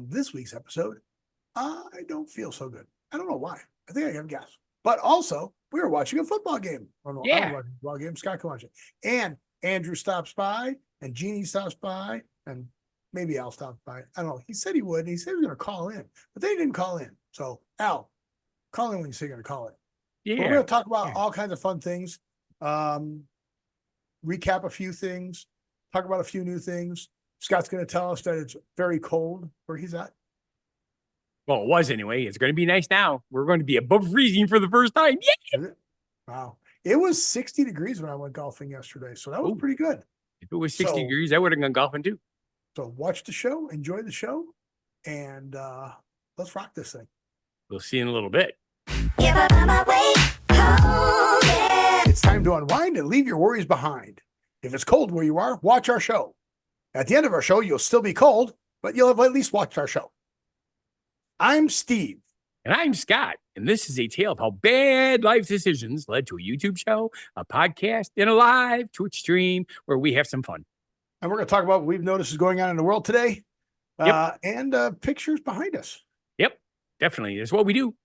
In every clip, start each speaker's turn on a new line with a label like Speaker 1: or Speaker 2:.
Speaker 1: This week's episode, I don't feel so good. I don't know why. I think I got gas. But also, we were watching a football game. I don't
Speaker 2: Yeah.
Speaker 1: watch a football game. Scott can watch it. And Andrew stops by, and Jeannie stops by, and maybe Al stops by. I don't know. He said he would, and he said he was going to call in, but they didn't call in. So, Al, call in when you say you're going to call in.
Speaker 2: Yeah.
Speaker 1: But we're going to talk about all kinds of fun things, recap a few things, talk about a few new things. Scott's going to tell us that it's very cold where he's at.
Speaker 2: Well, it was anyway. It's going to be nice now. We're going to be above freezing for the first time. Yeah.
Speaker 1: Is it? Wow. It was 60 degrees when I went golfing yesterday. So that was pretty good.
Speaker 2: If it was 60 degrees, I would have gone golfing too.
Speaker 1: So watch the show, enjoy the show, and let's rock this thing.
Speaker 2: We'll see in a little bit.
Speaker 1: It's time to unwind and leave your worries behind. If it's cold where you are, watch our show. At the end of our show, you'll still be cold, but you'll have at least watched our show. I'm Steve.
Speaker 2: And I'm Scott. And this is a tale of how bad life decisions led to a YouTube show, a podcast, and a live Twitch stream where we have some fun.
Speaker 1: And we're going to talk about what we've noticed is going on in the world today and pictures behind us.
Speaker 2: Yep, definitely. That's what we do.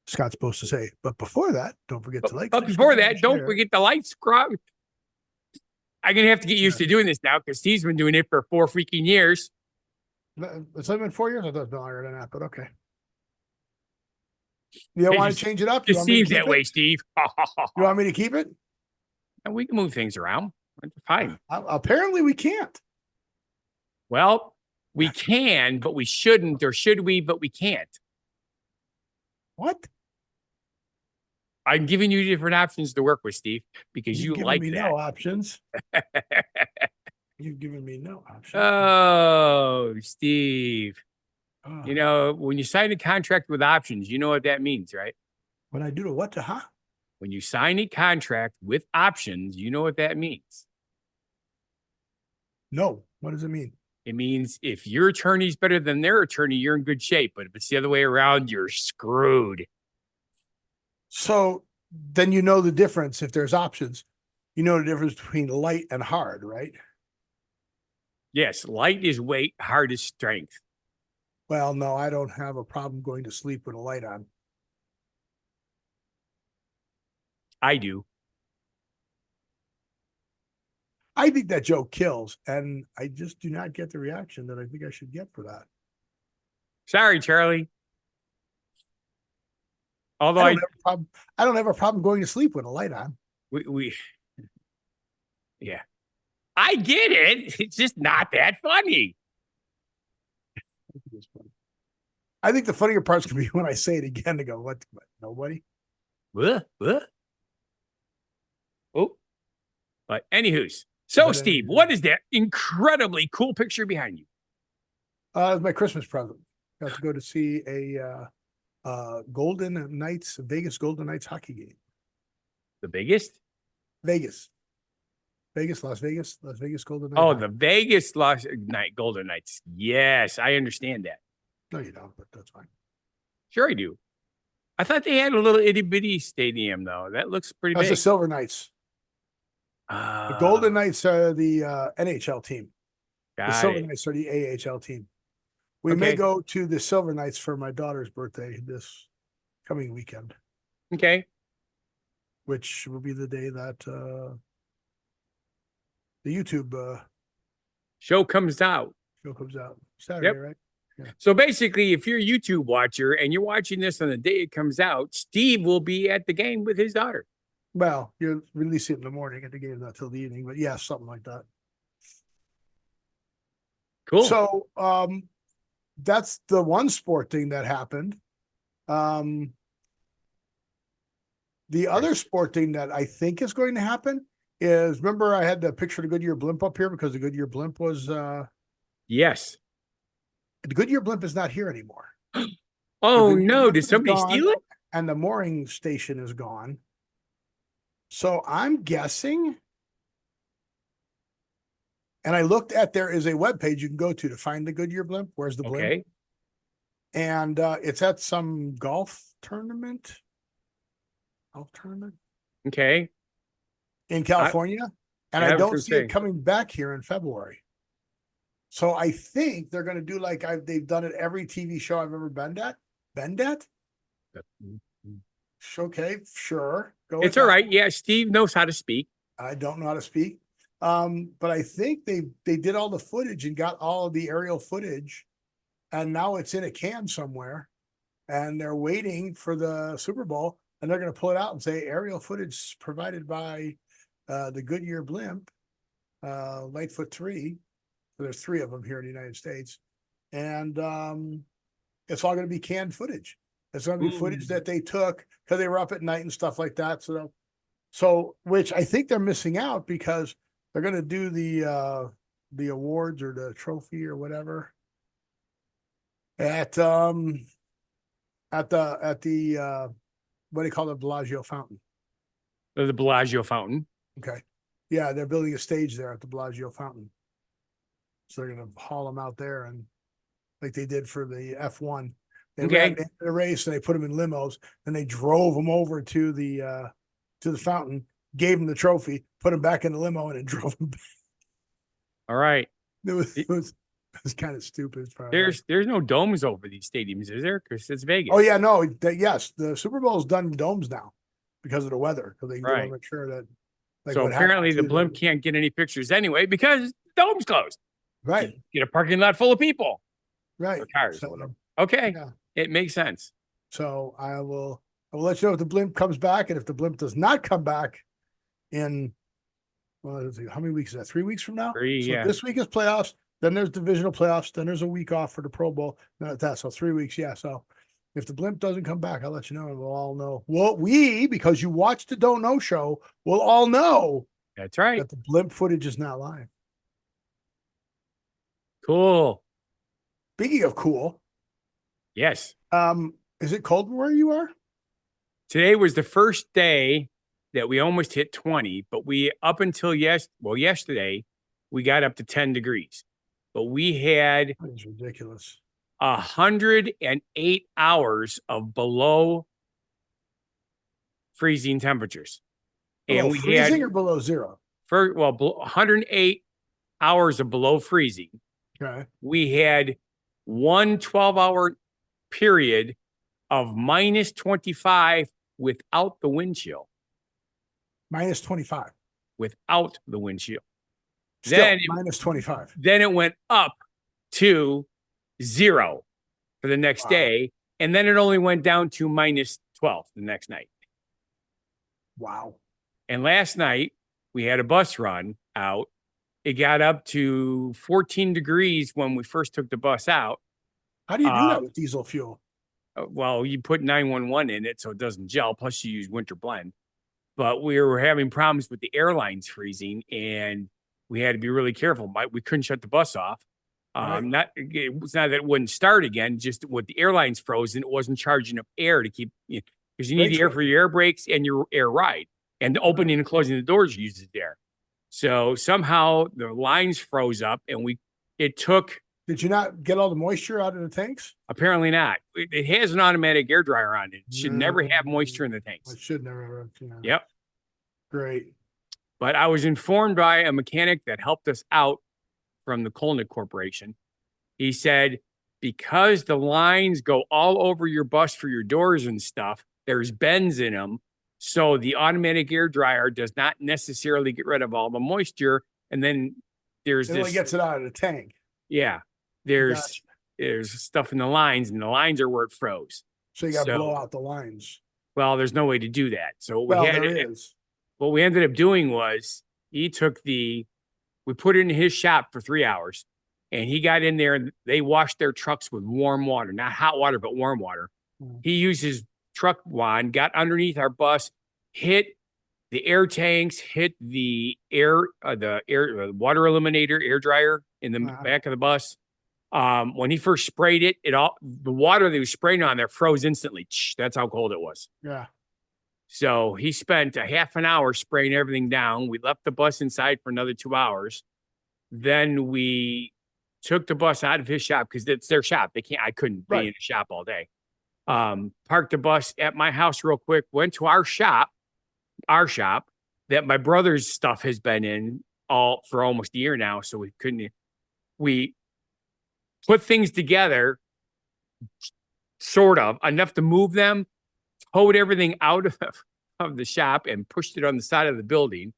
Speaker 1: Scott's supposed to say, but before that, don't forget to like.
Speaker 2: But before that, don't forget the lights. I'm going to have to get used to doing this now because Steve's been doing it for 4 freaking years.
Speaker 1: It's only been 4 years. I thought it was longer than that, but okay. You don't want to change it up?
Speaker 2: It seems that way, Steve.
Speaker 1: You want me to keep it?
Speaker 2: And we can move things around. Fine.
Speaker 1: Apparently, we can't.
Speaker 2: Well, we can, but we shouldn't, or should we, but we can't.
Speaker 1: What?
Speaker 2: I'm giving you different options to work with, Steve, because you like that.
Speaker 1: No options. You've given me no options.
Speaker 2: Oh, Steve. Oh. You know, when you sign a contract with options, you know what that means, right?
Speaker 1: When I do to what to huh?
Speaker 2: When you sign a contract with options, you know what that means.
Speaker 1: No. What does it mean?
Speaker 2: It means if your attorney's better than their attorney, you're in good shape. But if it's the other way around, you're screwed.
Speaker 1: So then you know the difference if there's options. You know the difference between light and hard, right?
Speaker 2: Yes, light is weight, hard is strength.
Speaker 1: Well, no, I don't have a problem going to sleep with a light on.
Speaker 2: I do.
Speaker 1: I think that joke kills, and I just do not get the reaction that I think I should get for that.
Speaker 2: Sorry, Charlie. Although
Speaker 1: I don't have a problem going to sleep with a light on.
Speaker 2: Yeah. I get it. It's just not that funny.
Speaker 1: I think the funnier part's going to be when I say it again to go, what nobody?
Speaker 2: What? Oh. But anywho's. So, Steve, what is that incredibly cool picture behind you?
Speaker 1: It's my Christmas present. Got to go to see a Vegas Golden Knights hockey game.
Speaker 2: The biggest?
Speaker 1: Las Vegas Golden Knights.
Speaker 2: Oh, the Vegas Golden Knights. Yes, I understand that.
Speaker 1: No, you don't, but that's fine.
Speaker 2: Sure, I do. I thought they had a little itty bitty stadium, though. That looks pretty big.
Speaker 1: That's the Silver Knights. The Golden Knights are the NHL team. The Silver Knights are the AHL team. We may go to the Silver Knights for my daughter's birthday this coming weekend.
Speaker 2: Okay.
Speaker 1: Which will be the day that the YouTube
Speaker 2: show comes out.
Speaker 1: Saturday, right?
Speaker 2: Yeah. So basically, if you're a YouTube watcher and you're watching this on the day it comes out, Steve will be at the game with his daughter.
Speaker 1: Well, you'll release it in the morning at the game, not till the evening, but yeah, something like that.
Speaker 2: Cool.
Speaker 1: So that's the one sport thing that happened. The other sport thing that I think is going to happen is, remember I had the picture of the Goodyear blimp up here because the Goodyear blimp was
Speaker 2: yes.
Speaker 1: The Goodyear blimp is not here anymore.
Speaker 2: Oh no, did somebody steal it?
Speaker 1: And the mooring station is gone. So I'm guessing, and I looked at, there is a webpage you can go to find the Goodyear blimp. Where's the blimp?
Speaker 2: Okay.
Speaker 1: And it's at some golf tournament.
Speaker 2: Okay.
Speaker 1: In California. And I don't see it coming back here in February. So I think they're going to do like they've done it every TV show I've ever been at. Been at? Okay, sure. Go.
Speaker 2: It's all right. Yeah, Steve knows how to speak.
Speaker 1: I don't know how to speak. But I think they did all the footage and got all of the aerial footage, and now it's in a can somewhere, and they're waiting for the Super Bowl, and they're going to pull it out and say aerial footage provided by the Goodyear blimp, Lightfoot 3. So there's 3 of them here in the United States, and it's all going to be canned footage. It's going to be footage that they took because they were up at night and stuff like that. So which I think they're missing out because they're going to do the awards or the trophy or whatever at the what do you call it, Bellagio Fountain?
Speaker 2: The Bellagio Fountain.
Speaker 1: Okay, yeah, they're building a stage there at the Bellagio Fountain, so they're going to haul them out there and like they did for the F1. They ran the race and they put them in limos, and they drove them over to the fountain, gave them the trophy, put them back in the limo, and then drove them back.
Speaker 2: All right.
Speaker 1: It was kind of stupid.
Speaker 2: There's no domes over these stadiums, is there? Because it's Vegas.
Speaker 1: Oh yeah, no. Yes, the Super Bowl is done in domes now because of the weather. Because they want to make sure that. Like
Speaker 2: so apparently the blimp can't get any pictures anyway because the dome's closed.
Speaker 1: Right.
Speaker 2: Get a parking lot full of people.
Speaker 1: Right.
Speaker 2: Or cars. So, okay. Yeah. It makes sense.
Speaker 1: So I will let you know if the blimp comes back, and if the blimp does not come back in, well, let's see, how many weeks is that? 3 weeks from now?
Speaker 2: 3,
Speaker 1: so
Speaker 2: yeah.
Speaker 1: This week is playoffs. Then there's divisional playoffs. Then there's a week off for the Pro Bowl. So 3 weeks. Yeah. So if the blimp doesn't come back, I'll let you know, and we'll all know. Well, because you watched the Don't Know show, we'll all know.
Speaker 2: That's right.
Speaker 1: That the blimp footage is not live.
Speaker 2: Cool.
Speaker 1: Speaking of cool.
Speaker 2: Yes.
Speaker 1: Is it cold where you are?
Speaker 2: Today was the first day that we almost hit 20, but we up until yesterday, we got up to 10 degrees. But we had
Speaker 1: that is ridiculous.
Speaker 2: 108 hours of below freezing temperatures.
Speaker 1: Below freezing or below zero?
Speaker 2: 108 hours of below freezing.
Speaker 1: Okay.
Speaker 2: We had one 12-hour period of minus 25 without the wind chill.
Speaker 1: Minus 25.
Speaker 2: Without the wind chill.
Speaker 1: Still, then minus 25.
Speaker 2: Then it went up to 0 for the next day. And then it only went down to minus 12 the next night.
Speaker 1: Wow.
Speaker 2: And last night we had a bus run out. It got up to 14 degrees when we first took the bus out.
Speaker 1: How do you do that with diesel fuel?
Speaker 2: Well, you put 911 in it so it doesn't gel. Plus, you use winter blend. But we were having problems with the airlines freezing, and we had to be really careful. We couldn't shut the bus off. It was not that it wouldn't start again, just with the airlines frozen, it wasn't charging up air to keep, because you need the air for your air brakes and your air ride. And the opening and closing the doors uses air. So somehow the lines froze up, and it took.
Speaker 1: Did you not get all the moisture out of the tanks?
Speaker 2: Apparently not. It has an automatic air dryer on it. It should never have moisture in the tanks.
Speaker 1: It should never have.
Speaker 2: Yep.
Speaker 1: Great.
Speaker 2: But I was informed by a mechanic that helped us out from the Kolnick Corporation. He said, because the lines go all over your bus for your doors and stuff, there's bends in them. So the automatic air dryer does not necessarily get rid of all the moisture. And then there's
Speaker 1: it only gets it out of the tank.
Speaker 2: Yeah. There's stuff in the lines, and the lines are where it froze.
Speaker 1: So you got to blow out the lines.
Speaker 2: Well, there's no way to do that. So what we ended up doing was we put it in his shop for 3 hours, and he got in there, and they washed their trucks with warm water, not hot water, but warm water. He used his truck wand, got underneath our bus, hit the air tanks, hit the water eliminator, air dryer in the back of the bus. When he first sprayed it, the water that he was spraying on there froze instantly. That's how cold it was.
Speaker 1: Yeah.
Speaker 2: So he spent a half an hour spraying everything down. We left the bus inside for another 2 hours. Then we took the bus out of his shop because it's their shop. I couldn't be in a shop all day. Parked the bus at my house real quick, went to our shop that my brother's stuff has been in for almost a year now. So we put things together, sort of, enough to move them, towed everything out of the shop and pushed it on the side of the building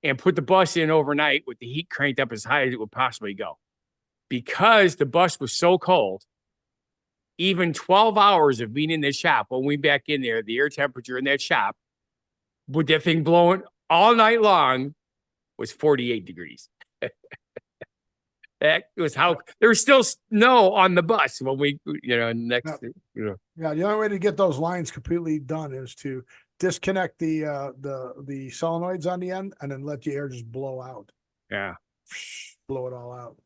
Speaker 2: and put the bus in overnight with the heat cranked up as high as it would possibly go. Because the bus was so cold, even 12 hours of being in the shop, when we back in there, the air temperature in that shop, with that thing blowing all night long, was 48 degrees. That was how there was still snow on the bus when we,
Speaker 1: Yeah, the only way to get those lines completely done is to disconnect the solenoids on the end and then let the air just blow out.
Speaker 2: Yeah.
Speaker 1: Blow it all out.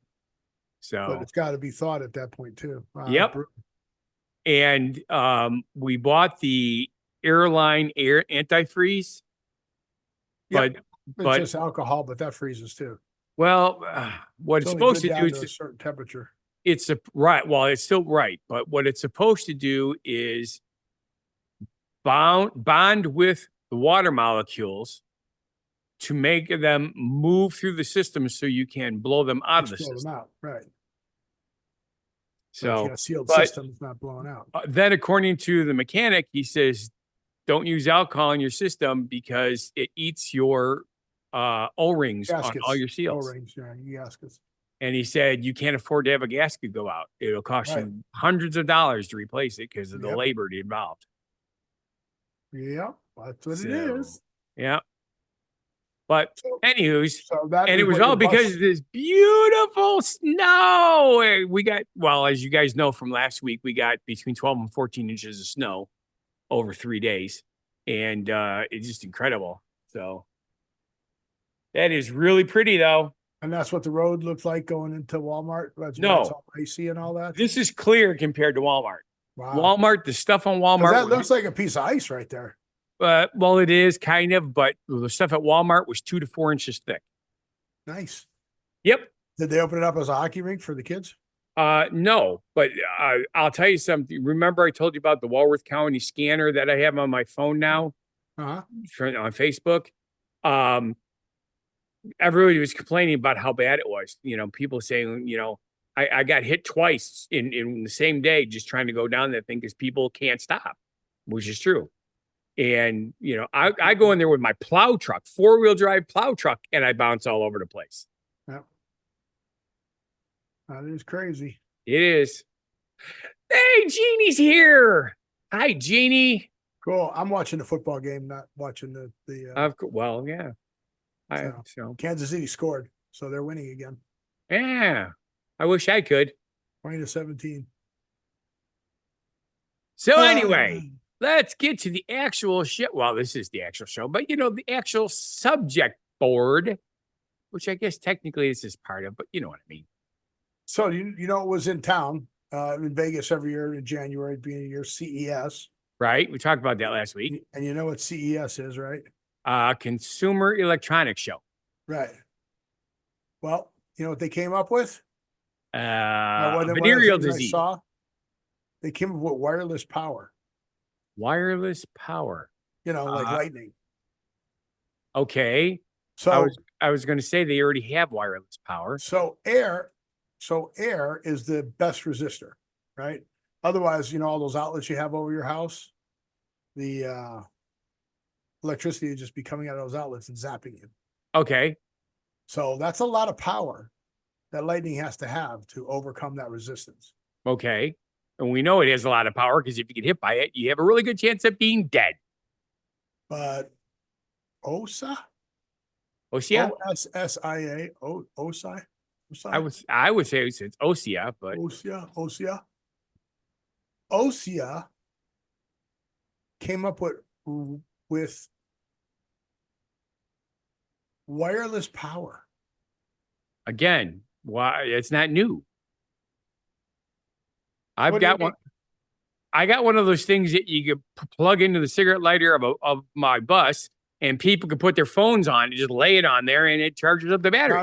Speaker 2: So,
Speaker 1: but it's got to be thawed at that point too.
Speaker 2: Yep. And we bought the airline air antifreeze.
Speaker 1: But it's just alcohol, but that freezes too.
Speaker 2: Well, what it's supposed to do is
Speaker 1: a certain temperature.
Speaker 2: It's right. Well, it's still right. But what it's supposed to do is bond with the water molecules to make them move through the system so you can blow them out of the system.
Speaker 1: Them out. Right.
Speaker 2: So
Speaker 1: a sealed system, it's not blowing out.
Speaker 2: Then according to the mechanic, he says, don't use alcohol in your system because it eats your O-rings on all your seals.
Speaker 1: O-rings, yeah, gaskets.
Speaker 2: And he said, you can't afford to have a gasket go out. It'll cost you hundreds of dollars to replace it because of the labor involved.
Speaker 1: Yeah, that's what it is.
Speaker 2: Yeah. But anywho's,
Speaker 1: and
Speaker 2: it was all because of this beautiful snow. We got, well, as you guys know from last week, we got between 12 and 14 inches of snow over 3 days. And it's just incredible. So that is really pretty, though.
Speaker 1: And that's what the road looks like going into Walmart? It's all icy and all that?
Speaker 2: This is clear compared to Walmart.
Speaker 1: Wow.
Speaker 2: Walmart, the stuff on Walmart.
Speaker 1: That looks like a piece of ice right there.
Speaker 2: Well, it is kind of, but the stuff at Walmart was 2 to 4 inches thick.
Speaker 1: Nice.
Speaker 2: Yep.
Speaker 1: Did they open it up as a hockey rink for the kids?
Speaker 2: No, but I'll tell you something. Remember I told you about the Walworth County scanner that I have on my phone now?
Speaker 1: On
Speaker 2: Facebook? Everybody was complaining about how bad it was. People saying, I got hit twice in the same day just trying to go down that thing because people can't stop, which is true. And, I go in there with my plow truck, 4-wheel drive plow truck, and I bounce all over the place.
Speaker 1: Yep. That is crazy.
Speaker 2: It is. Hey, Jeannie's here. Hi, Jeannie.
Speaker 1: Cool. I'm watching the football game, not watching the
Speaker 2: well, yeah.
Speaker 1: Kansas City scored, so they're winning again.
Speaker 2: Yeah. I wish I could.
Speaker 1: 20-17.
Speaker 2: So anyway, let's get to the actual shit. Well, this is the actual show, but the actual subject board, which I guess technically this is part of, but you know what I mean.
Speaker 1: So it was in town in Vegas every year in January, being your CES.
Speaker 2: Right. We talked about that last week.
Speaker 1: And you know what CES is, right?
Speaker 2: Consumer Electronics Show.
Speaker 1: Right. Well, you know what they came up with?
Speaker 2: Venereal disease.
Speaker 1: They came up with wireless power.
Speaker 2: Wireless power.
Speaker 1: Like lightning.
Speaker 2: Okay. So I was going to say they already have wireless power.
Speaker 1: So air is the best resistor, right? Otherwise, all those outlets you have over your house, the electricity would just be coming out of those outlets and zapping you.
Speaker 2: Okay.
Speaker 1: So that's a lot of power that lightning has to have to overcome that resistance.
Speaker 2: Okay. And we know it has a lot of power because if you get hit by it, you have a really good chance of being dead.
Speaker 1: But OSA?
Speaker 2: OSIA?
Speaker 1: OSSIA? OSI?
Speaker 2: I would say it's OSIA, but
Speaker 1: OSIA came up with wireless power.
Speaker 2: Again, why it's not new. I got one of those things that you could plug into the cigarette lighter of my bus, and people can put their phones on and just lay it on there, and it charges up the battery.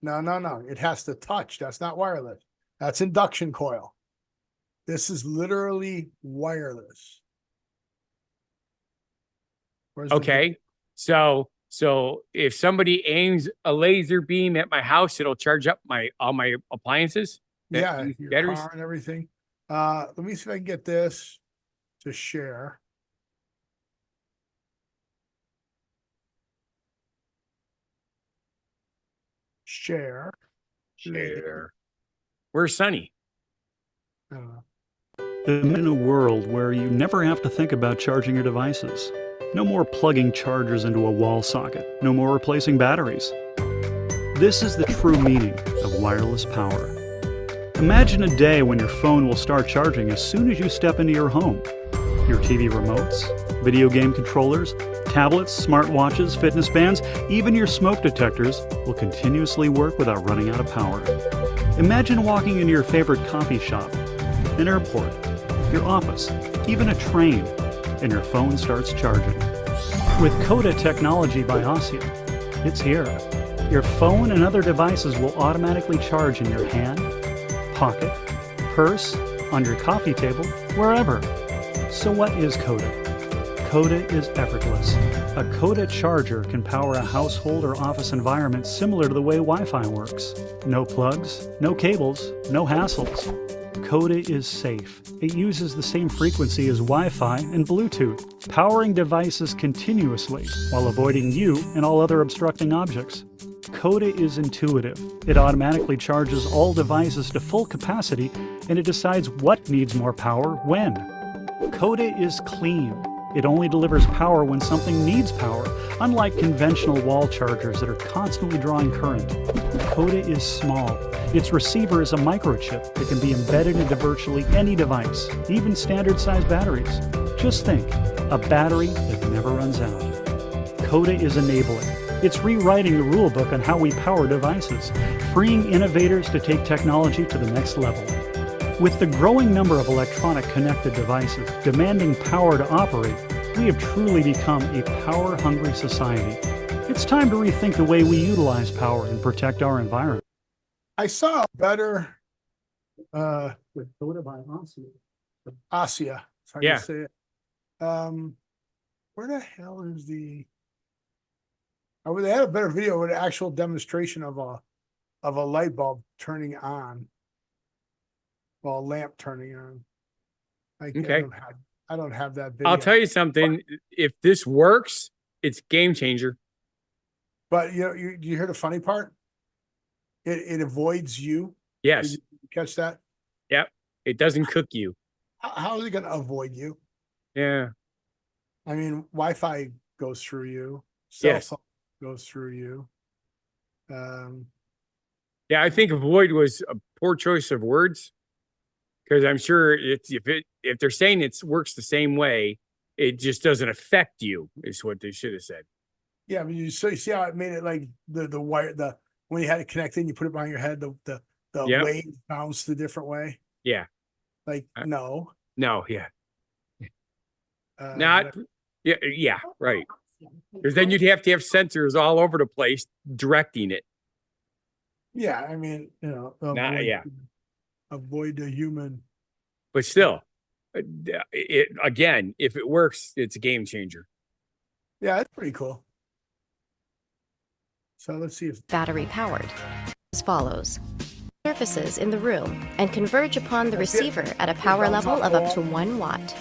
Speaker 1: No. It has to touch. That's not wireless. That's induction coil. This is literally wireless.
Speaker 2: Okay. So if somebody aims a laser beam at my house, it'll charge up all my appliances?
Speaker 1: Yeah, your
Speaker 2: batteries?
Speaker 1: car and everything. Let me see if I can get this to share. Share.
Speaker 2: Where's Sunny?
Speaker 1: I don't know.
Speaker 3: In a world where you never have to think about charging your devices. No more plugging chargers into a wall socket. No more replacing batteries. This is the true meaning of wireless power. Imagine a day when your phone will start charging as soon as you step into your home. Your TV remotes, video game controllers, tablets, smartwatches, fitness bands, even your smoke detectors will continuously work without running out of power. Imagine walking into your favorite coffee shop, an airport, your office, even a train, and your phone starts charging. With Coda technology by Osia, it's here. Your phone and other devices will automatically charge in your hand, pocket, purse, on your coffee table, wherever. So what is Coda? Coda is effortless. A Coda charger can power a household or office environment similar to the way Wi-Fi works. No plugs, no cables, no hassles. Coda is safe. It uses the same frequency as Wi-Fi and Bluetooth, powering devices continuously while avoiding you and all other obstructing objects. Coda is intuitive. It automatically charges all devices to full capacity, and it decides what needs more power when. Coda is clean. It only delivers power when something needs power, unlike conventional wall chargers that are constantly drawing current. Coda is small. Its receiver is a microchip that can be embedded into virtually any device, even standard-sized batteries. Just think, a battery that never runs out. Coda is enabling. It's rewriting the rulebook on how we power devices, freeing innovators to take technology to the next level. With the growing number of electronic connected devices demanding power to operate, we have truly become a power-hungry society. It's time to rethink the way we utilize power and protect our environment.
Speaker 1: I saw a better
Speaker 3: With Coda by Osia.
Speaker 1: Osia. It's hard
Speaker 2: Yeah.
Speaker 1: to say it. Where the hell is the? Oh, they had a better video with an actual demonstration of a light bulb turning on. Well, a lamp turning on.
Speaker 2: Okay.
Speaker 1: I don't have that video.
Speaker 2: I'll tell you something. If this works, it's game changer.
Speaker 1: But you hear the funny part? It avoids you.
Speaker 2: Yes.
Speaker 1: Did you catch that?
Speaker 2: Yep. It doesn't cook you.
Speaker 1: How is it going to avoid you?
Speaker 2: Yeah.
Speaker 1: I mean, Wi-Fi goes through you. Cell phone goes through you.
Speaker 2: Yeah, I think avoid was a poor choice of words, because I'm sure if they're saying it works the same way, it just doesn't affect you, is what they should have said.
Speaker 1: Yeah, but you see how it made it like the wire, when you had it connected, you put it behind your head, the wave bounced a different way.
Speaker 2: Yeah.
Speaker 1: Like no,
Speaker 2: yeah. Yeah, right. Because then you'd have to have sensors all over the place directing it.
Speaker 1: Yeah, I mean, avoid the human.
Speaker 2: But still, again, if it works, it's a game changer.
Speaker 1: Yeah, that's pretty cool. So let's see if
Speaker 4: battery powered as follows. Surfaces in the room and converge upon the receiver at a power level of up to 1 watt.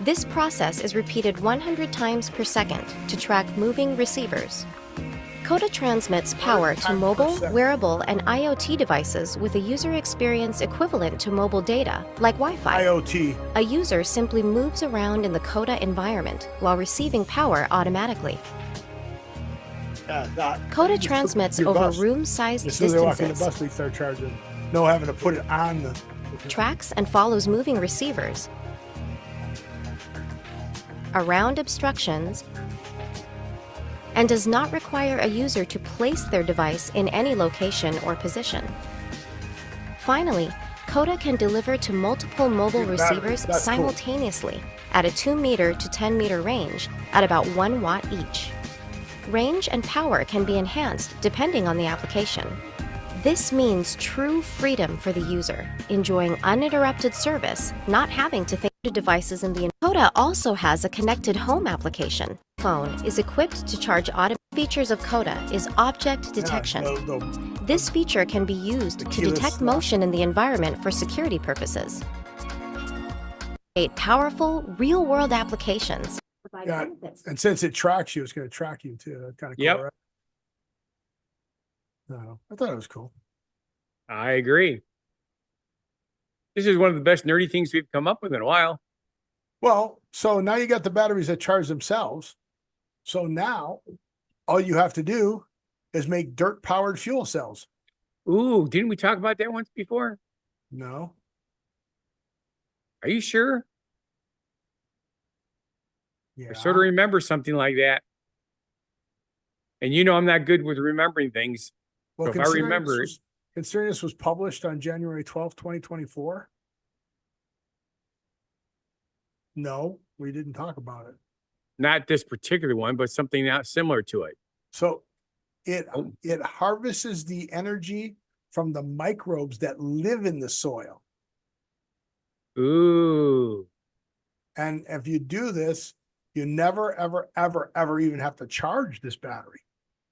Speaker 4: This process is repeated 100 times per second to track moving receivers. Coda transmits power to mobile, wearable, and IoT devices with a user experience equivalent to mobile data, like Wi-Fi.
Speaker 1: IoT.
Speaker 4: A user simply moves around in the Coda environment while receiving power automatically. Coda transmits over room-sized
Speaker 1: distances. As soon as they walk in the
Speaker 4: distances,
Speaker 1: bus, they start charging. No having to put it on the.
Speaker 4: tracks and follows moving receivers around obstructions, and does not require a user to place their device in any location or position. Finally, Coda can deliver to multiple mobile receivers simultaneously at a 2 meter to 10 meter range at about 1 watt each. Range and power can be enhanced depending on the application. This means true freedom for the user, enjoying uninterrupted service, not having to think of devices in the Coda also has a connected home application. Phone is equipped to charge automatically. Features of Coda is object detection. This feature can be used to detect motion in the environment for security purposes. Powerful, real-world applications.
Speaker 1: Yeah, and since it tracks you, it's going to track you too. That's kind of cool,
Speaker 2: Yep.
Speaker 1: right? No, I thought it was cool.
Speaker 2: I agree. This is one of the best nerdy things we've come up with in a while.
Speaker 1: Well, so now you got the batteries that charge themselves. So now all you have to do is make dirt-powered fuel cells.
Speaker 2: Ooh, didn't we talk about that once before?
Speaker 1: No.
Speaker 2: Are you sure?
Speaker 1: Yeah.
Speaker 2: I sort of remember something like that. And you know I'm not good with remembering things.
Speaker 1: Well,
Speaker 2: so if I remember it.
Speaker 1: Considering this was published on January 12th, 2024. No, we didn't talk about it.
Speaker 2: Not this particular one, but something not similar to it.
Speaker 1: So it harvests the energy from the microbes that live in the soil.
Speaker 2: Ooh.
Speaker 1: And if you do this, you never, ever, ever, ever even have to charge this battery.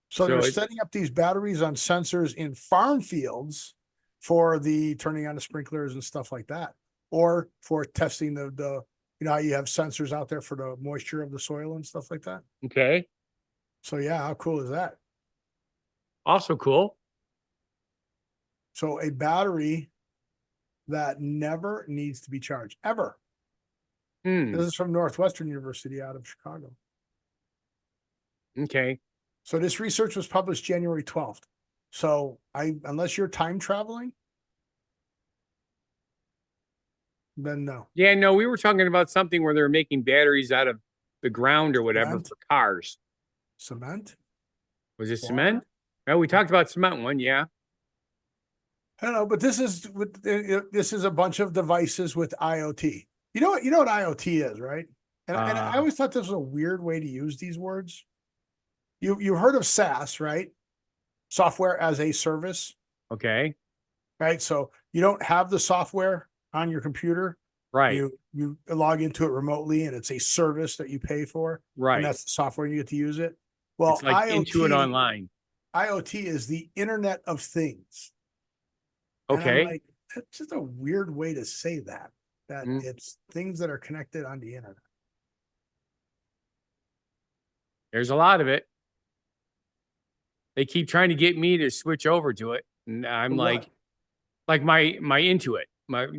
Speaker 1: So they're setting up these batteries on sensors in farm fields for the turning on the sprinklers and stuff like that, or for testing the you know how you have sensors out there for the moisture of the soil and stuff like that.
Speaker 2: Okay.
Speaker 1: So yeah, how cool is that?
Speaker 2: Also cool.
Speaker 1: So a battery that never needs to be charged ever. This is from Northwestern University out of Chicago.
Speaker 2: Okay.
Speaker 1: So this research was published January 12th. So unless you're time traveling, then no.
Speaker 2: Yeah, no, we were talking about something where they're making batteries out of the ground or whatever for cars.
Speaker 1: Cement?
Speaker 2: Was it cement? No, we talked about cement one, yeah.
Speaker 1: I don't know, but this is a bunch of devices with IoT. You know what IoT is, right? And I always thought this was a weird way to use these words. You heard of SaaS, right? Software as a service.
Speaker 2: Okay.
Speaker 1: Right. So you don't have the software on your computer.
Speaker 2: Right.
Speaker 1: You log into it remotely and it's a service that you pay for.
Speaker 2: Right.
Speaker 1: And that's the software and you get to use it. Well,
Speaker 2: it's like
Speaker 1: IoT,
Speaker 2: Intuit Online.
Speaker 1: IoT is the Internet of Things.
Speaker 2: Okay.
Speaker 1: And I'm like, that's just a weird way to say that. It's things that are connected on the internet.
Speaker 2: There's a lot of it. They keep trying to get me to switch over to it. And I'm like my Intuit,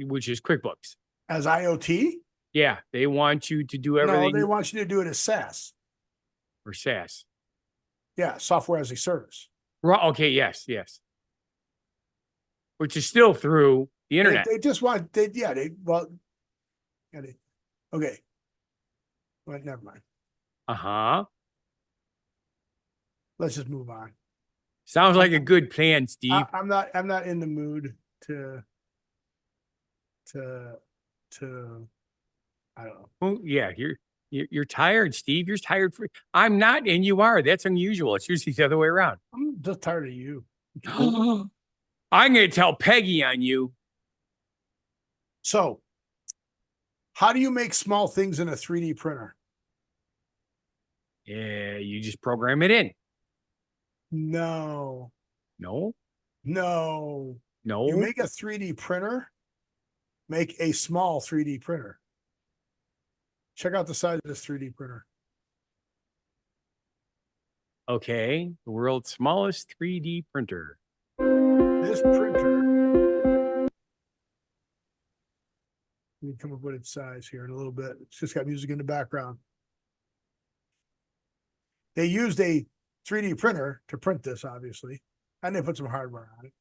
Speaker 2: which is QuickBooks.
Speaker 1: As IoT?
Speaker 2: Yeah. They want you to do everything.
Speaker 1: No, they want you to do it as SaaS.
Speaker 2: Or SaaS.
Speaker 1: Yeah, software as a service.
Speaker 2: Right. Okay, yes. Which is still through the internet.
Speaker 1: They just want okay. Well, never mind.
Speaker 2: Uh-huh.
Speaker 1: Let's just move on.
Speaker 2: Sounds like a good plan, Steve.
Speaker 1: I'm not in the mood to I don't know.
Speaker 2: Oh, yeah, you're tired, Steve. You're tired I'm not, and you are. That's unusual. It's usually the other way around.
Speaker 1: I'm just tired of you.
Speaker 2: I'm going to tell Peggy on you.
Speaker 1: So, how do you make small things in a 3D printer?
Speaker 2: Yeah, you just program it in.
Speaker 1: No.
Speaker 2: No.
Speaker 1: You make a 3D printer, make a small 3D printer. Check out the size of this 3D printer.
Speaker 2: Okay, the world's smallest 3D printer.
Speaker 1: This printer, let me come up with its size here in a little bit. It's just got music in the background. They used a 3D printer to print this, obviously, and they put some hardware on it.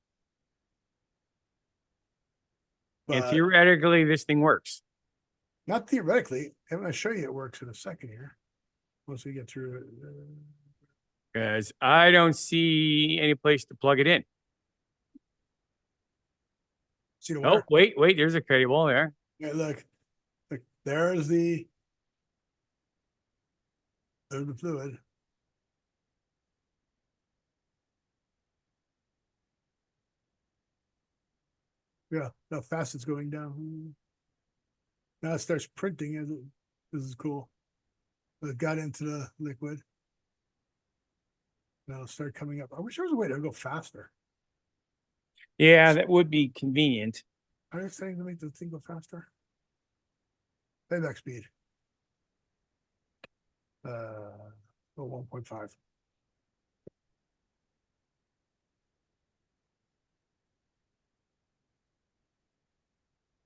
Speaker 2: But and theoretically, this thing works.
Speaker 1: Not theoretically. I'm going to show you it works in a second here. Once we get through it.
Speaker 2: Because I don't see any place to plug it in.
Speaker 1: See
Speaker 2: oh, wait. There's a cable there.
Speaker 1: Yeah, look. There's the fluid. Yeah, how fast it's going down. Now it starts printing. This is cool. It got into the liquid. Now it'll start coming up. I wish there was a way to go faster.
Speaker 2: Yeah, that would be convenient.
Speaker 1: Are you saying to make the thing go faster? Playback speed. 1.5.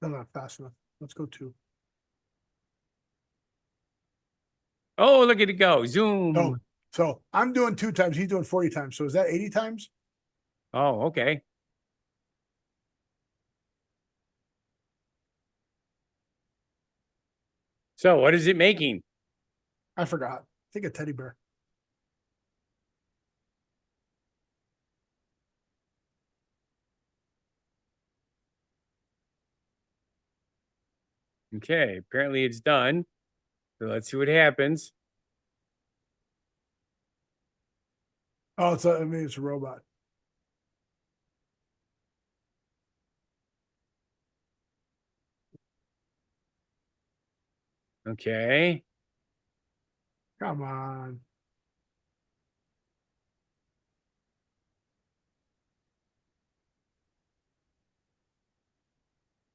Speaker 1: No, not fast enough. Let's go 2.
Speaker 2: Oh, look at it go. Zoom.
Speaker 1: So I'm doing 2 times. He's doing 40 times. So is that 80 times?
Speaker 2: Oh, okay. So what is it making?
Speaker 1: I forgot. I think a teddy bear.
Speaker 2: Okay, apparently it's done. So let's see what happens.
Speaker 1: Oh, it's a robot.
Speaker 2: Okay.
Speaker 1: Come on.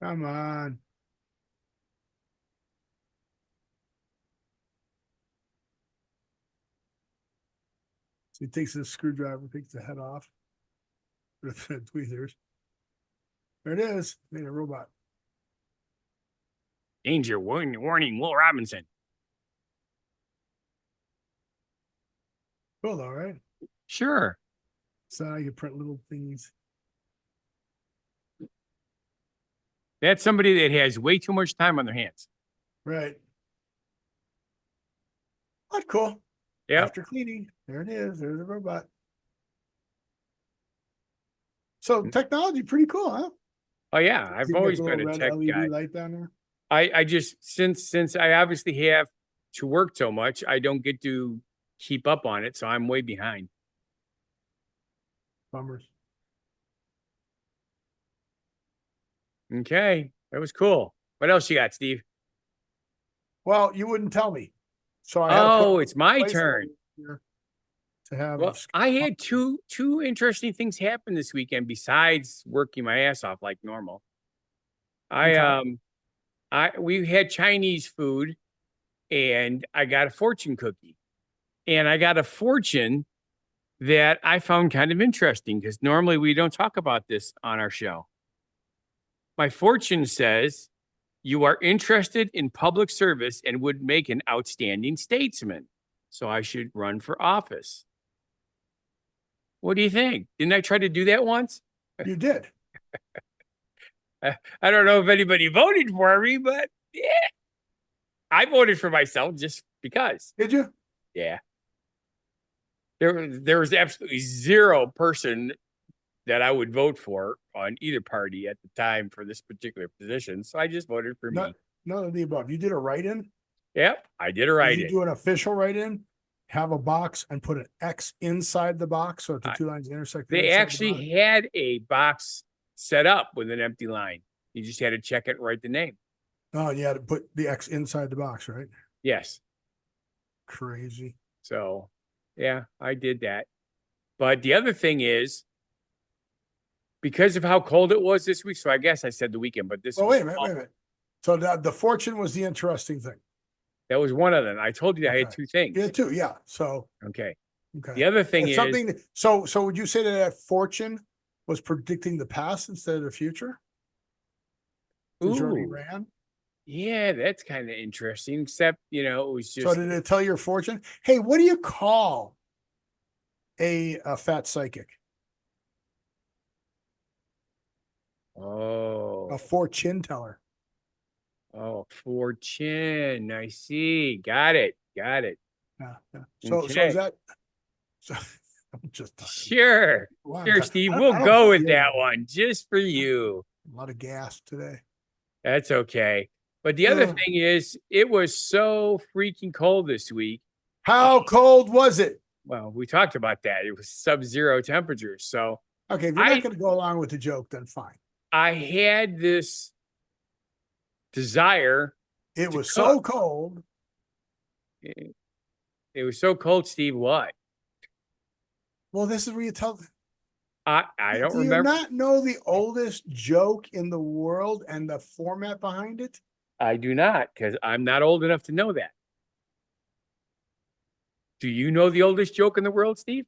Speaker 1: Come on. So he takes the screwdriver, takes the head off. With the tweezers. There it is. Made a robot.
Speaker 2: Danger, warning, Will Robinson.
Speaker 1: Cool though, right?
Speaker 2: Sure.
Speaker 1: So you print little things.
Speaker 2: That's somebody that has way too much time on their hands.
Speaker 1: Right. What cool.
Speaker 2: Yeah.
Speaker 1: After cleaning, there it is. There's a robot. So technology, pretty cool, huh?
Speaker 2: Oh yeah, I've always been a tech
Speaker 1: LED
Speaker 2: guy.
Speaker 1: light down there.
Speaker 2: I just since I obviously have to work so much, I don't get to keep up on it, so I'm way behind.
Speaker 1: Bummers.
Speaker 2: Okay, that was cool. What else you got, Steve?
Speaker 1: Well, you wouldn't tell me, so I had to put
Speaker 2: it's my turn.
Speaker 1: To have.
Speaker 2: Well, I had two interesting things happen this weekend besides working my ass off like normal. We had Chinese food, and I got a fortune cookie, and I got a fortune that I found kind of interesting because normally we don't talk about this on our show. My fortune says you are interested in public service and would make an outstanding statesman, so I should run for office. What do you think? Didn't I try to do that once?
Speaker 1: You did.
Speaker 2: I don't know if anybody voted for me, but yeah, I voted for myself just because.
Speaker 1: Did you?
Speaker 2: Yeah. There was absolutely zero person that I would vote for on either party at the time for this particular position. So I just voted for me.
Speaker 1: None of the above. You did a write-in?
Speaker 2: Yep, I did a write-in.
Speaker 1: Did you do an official write-in? Have a box and put an X inside the box so that the 2 lines intersect.
Speaker 2: They actually had a box set up with an empty line. You just had to check it and write the name.
Speaker 1: Oh, and you had to put the X inside the box, right?
Speaker 2: Yes.
Speaker 1: Crazy.
Speaker 2: So, yeah, I did that. But the other thing is, because of how cold it was this week, so I guess I said the weekend, but this.
Speaker 1: Oh, wait a minute. So the fortune was the interesting thing.
Speaker 2: That was one of them. I told you that I had 2 things.
Speaker 1: Yeah, 2. Yeah. So
Speaker 2: okay. The other thing is
Speaker 1: something. So would you say that fortune was predicting the past instead of the future? Since you already ran?
Speaker 2: Yeah, that's kind of interesting. Except, it was just.
Speaker 1: So did it tell your fortune? Hey, what do you call a fat psychic?
Speaker 2: Oh.
Speaker 1: A fortune teller.
Speaker 2: Oh, fortune. I see. Got it.
Speaker 1: Yeah. So is that? So I'm just
Speaker 2: sure, Steve. We'll go with that one just for you.
Speaker 1: A lot of gas today.
Speaker 2: That's okay. But the other thing is, it was so freaking cold this week.
Speaker 1: How cold was it?
Speaker 2: Well, we talked about that. It was sub-zero temperatures. So
Speaker 1: okay, if you're not going to go along with the joke, then fine.
Speaker 2: I had this desire.
Speaker 1: It was so cold.
Speaker 2: It was so cold, Steve. What?
Speaker 1: Well, this is where you tell.
Speaker 2: I don't remember.
Speaker 1: Do you not know the oldest joke in the world and the format behind it?
Speaker 2: I do not, because I'm not old enough to know that. Do you know the oldest joke in the world, Steve?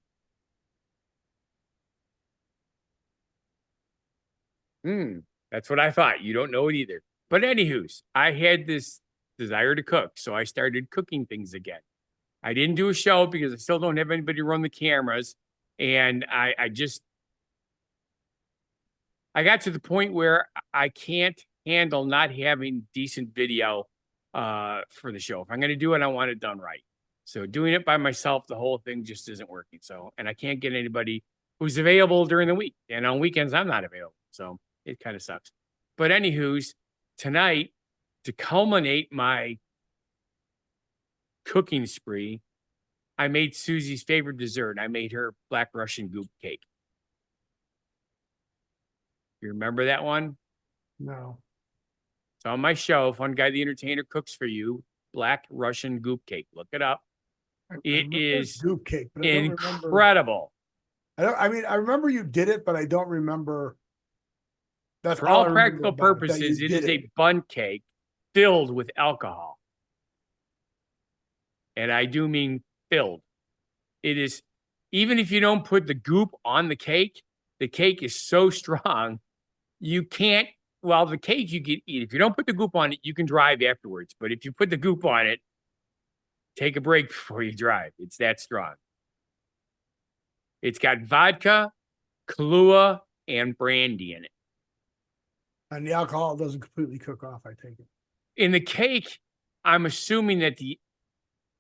Speaker 2: That's what I thought. You don't know it either. But anywho's, I had this desire to cook, so I started cooking things again. I didn't do a show because I still don't have anybody run the cameras. And I got to the point where I can't handle not having decent video for the show. If I'm going to do it, I want it done right. So doing it by myself, the whole thing just isn't working. So, and I can't get anybody who's available during the week. And on weekends, I'm not available. So it kind of sucks. But anywho's, tonight, to culminate my cooking spree, I made Susie's favorite dessert. I made her Black Russian goop cake. You remember that one?
Speaker 1: No.
Speaker 2: It's on my show. Fun Guy the Entertainer cooks for you. Black Russian goop cake. Look it up. It is
Speaker 1: goop cake, but
Speaker 2: incredible.
Speaker 1: I mean, I remember you did it, but I don't remember.
Speaker 2: That's for all practical purposes. It is a bun cake filled with alcohol. And I do mean filled. It is, even if you don't put the goop on the cake is so strong, you can't, well, the cake you can eat. If you don't put the goop on it, you can drive afterwards. But if you put the goop on it, take a break before you drive. It's that strong. It's got vodka, Kahlua, and brandy in it.
Speaker 1: And the alcohol doesn't completely cook off, I take it.
Speaker 2: In the cake, I'm assuming that the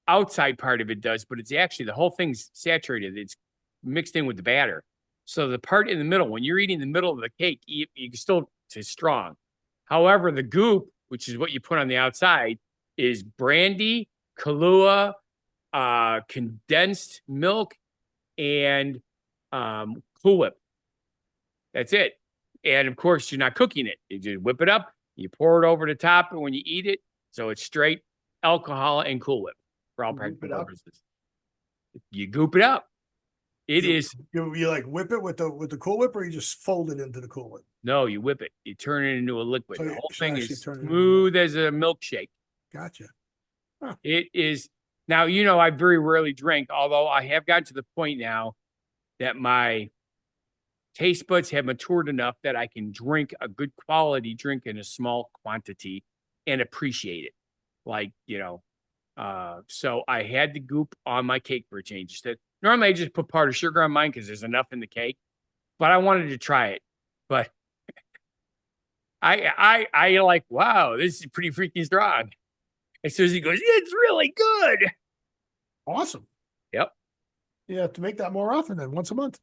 Speaker 2: outside part of it does, but it's actually, the whole thing's saturated. It's mixed in with the batter. So the part in the middle, when you're eating the middle of the cake, you can still, it's strong. However, the goop, which is what you put on the outside, is brandy, Kahlua, condensed milk, and Cool Whip. That's it. And of course, you're not cooking it. You just whip it up, you pour it over the top, and when you eat it, so it's straight alcohol and Cool Whip for all practical purposes. You goop it up. You
Speaker 1: like whip it with the Cool Whip, or you just fold it into the Cool Whip?
Speaker 2: No, you whip it. You turn it into a liquid.
Speaker 1: So
Speaker 2: the whole thing is smooth as a milkshake.
Speaker 1: Gotcha. Huh.
Speaker 2: It is. Now, you know, I very rarely drink, although I have gotten to the point now that my taste buds have matured enough that I can drink a good quality drink in a small quantity and appreciate it. Like, you know, so I had the goop on my cake for a change. Normally I just put part of sugar on mine because there's enough in the cake, but I wanted to try it. But I like, wow, this is pretty freaking strong. And Susie goes, it's really good.
Speaker 1: Awesome.
Speaker 2: Yep.
Speaker 1: You have to make that more often than once a month.